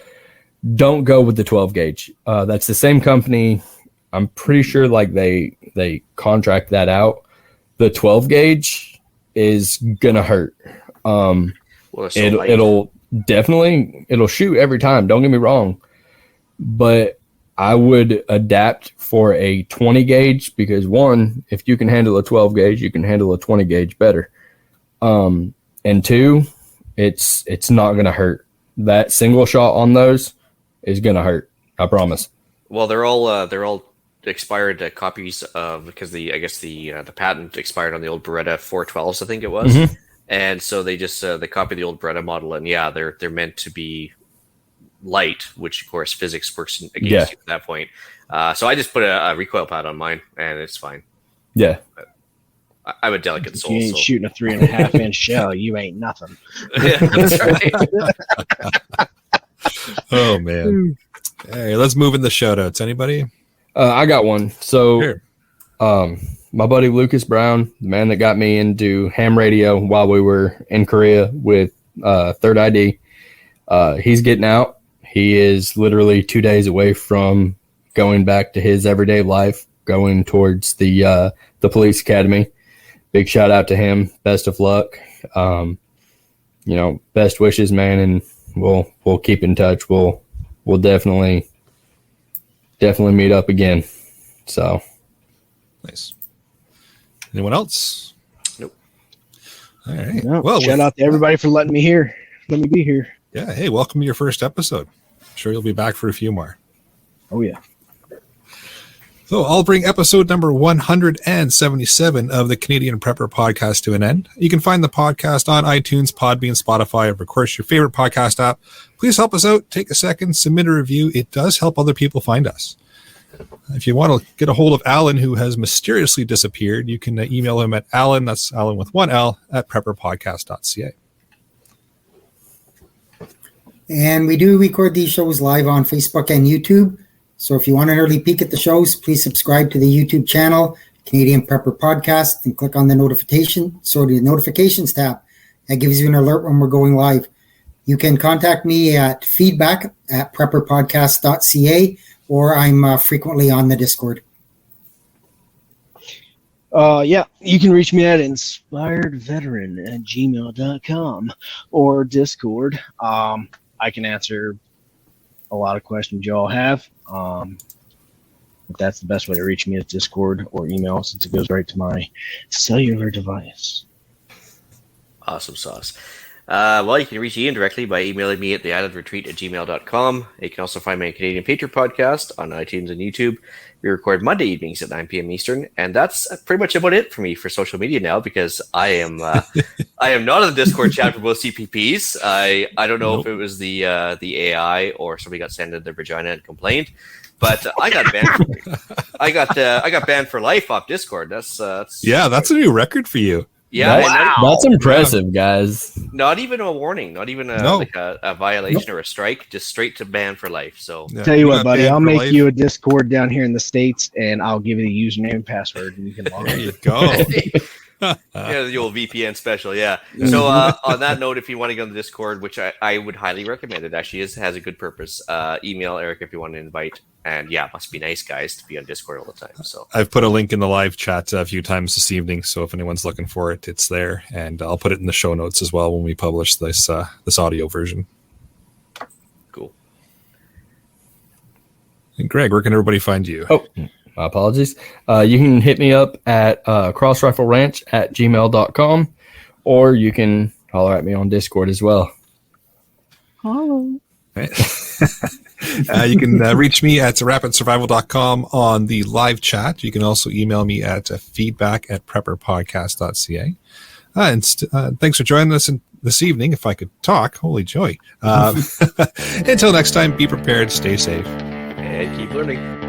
Speaker 5: don't go with the 12 gauge. That's the same company. I'm pretty sure like they contract that out. The 12 gauge is gonna hurt. It'll definitely shoot every time. Don't get me wrong. But I would adapt for a 20 gauge because, one, if you can handle a 12 gauge, you can handle a 20 gauge better. And two, it's not going to hurt. That single shot on those is going to hurt. I promise.
Speaker 2: Well, they're all expired copies of, because the patent expired on the old Beretta 412s, I think it was. Mm-hmm. And so they just they copied the old Beretta model, and they're meant to be light, which of course physics works against you at that point. So I just put a recoil pad on mine, and it's fine.
Speaker 5: Yeah,
Speaker 2: but I'm a delicate soul.
Speaker 6: You ain't shooting a 3.5 inch shell. You ain't nothing.
Speaker 2: Yeah, that's right.
Speaker 1: Oh man. Hey, let's move in the shout outs. Anybody?
Speaker 5: I got one. So my buddy Lucas Brown, the man that got me into ham radio while we were in Korea with Third ID, he's getting out. He is literally 2 days away from going back to his everyday life, going towards the police academy. Big shout out to him. Best of luck. Best wishes, man. And we'll keep in touch. We'll definitely meet up again. So
Speaker 1: nice. Anyone else?
Speaker 2: Nope.
Speaker 1: All right.
Speaker 6: No,
Speaker 1: well,
Speaker 6: shout out to everybody for letting me be here.
Speaker 1: Yeah. Hey, welcome to your first episode. I'm sure you'll be back for a few more.
Speaker 6: Oh, yeah.
Speaker 1: So I'll bring episode number 177 of the Canadian Prepper Podcast to an end. You can find the podcast on iTunes, Podbean, Spotify, or of course your favorite podcast app. Please help us out. Take a second, submit a review. It does help other people find us. If you want to get a hold of Alan, who has mysteriously disappeared, you can email him at Alan, that's Alan with one L, at prepperpodcast.ca.
Speaker 4: And we do record these shows live on Facebook and YouTube. So if you want an early peek at the shows, please subscribe to the YouTube channel, Canadian Prepper Podcast, and click on the notifications tab. That gives you an alert when we're going live. You can contact me at feedback@prepperpodcast.ca, or I'm frequently on the Discord.
Speaker 6: You can reach me at inspiredveteran@gmail.com or Discord. I can answer a lot of questions y'all have. If that's the best way to reach me is Discord or email, since it goes right to my cellular device.
Speaker 2: Awesome sauce. Well, you can reach Ian directly by emailing me at theislandretreat@gmail.com. You can also find my Canadian Patriot podcast on iTunes and YouTube. We record Monday evenings at 9 p.m. Eastern, and that's pretty much about it for me for social media now, because I am not in the Discord chat for both CPPs. I don't know if it was the AI or somebody got sent in their vagina and complained, but I got banned. I got banned for life off Discord. That's a
Speaker 1: new record for you.
Speaker 2: Yeah,
Speaker 5: that's impressive, guys.
Speaker 2: Not even a warning, not even a violation or a strike, just straight to ban for life. So
Speaker 6: tell you what, buddy, I'll make you a Discord down here in the States, and I'll give you the username and password, and you can log in.
Speaker 1: There you go.
Speaker 2: Yeah, the old VPN special, yeah. So on that note, if you want to go on the Discord, which I would highly recommend, it actually has a good purpose. Email Eric if you want to invite. And yeah, it must be nice, guys, to be on Discord all the time. So
Speaker 1: I've put a link in the live chat a few times this evening, so if anyone's looking for it, it's there, and I'll put it in the show notes as well when we publish this audio version.
Speaker 2: Cool.
Speaker 1: And Greg, where can everybody find you?
Speaker 5: Oh, my apologies. You can hit me up at crossrifleranch@gmail.com, or you can holler at me on Discord as well.
Speaker 1: You can reach me at rapidsurvival.com on the live chat. You can also email me at feedback@prepperpodcast.ca. Thanks for joining us this evening. If I could talk, holy joy. Until next time, be prepared, stay safe.
Speaker 2: And keep learning.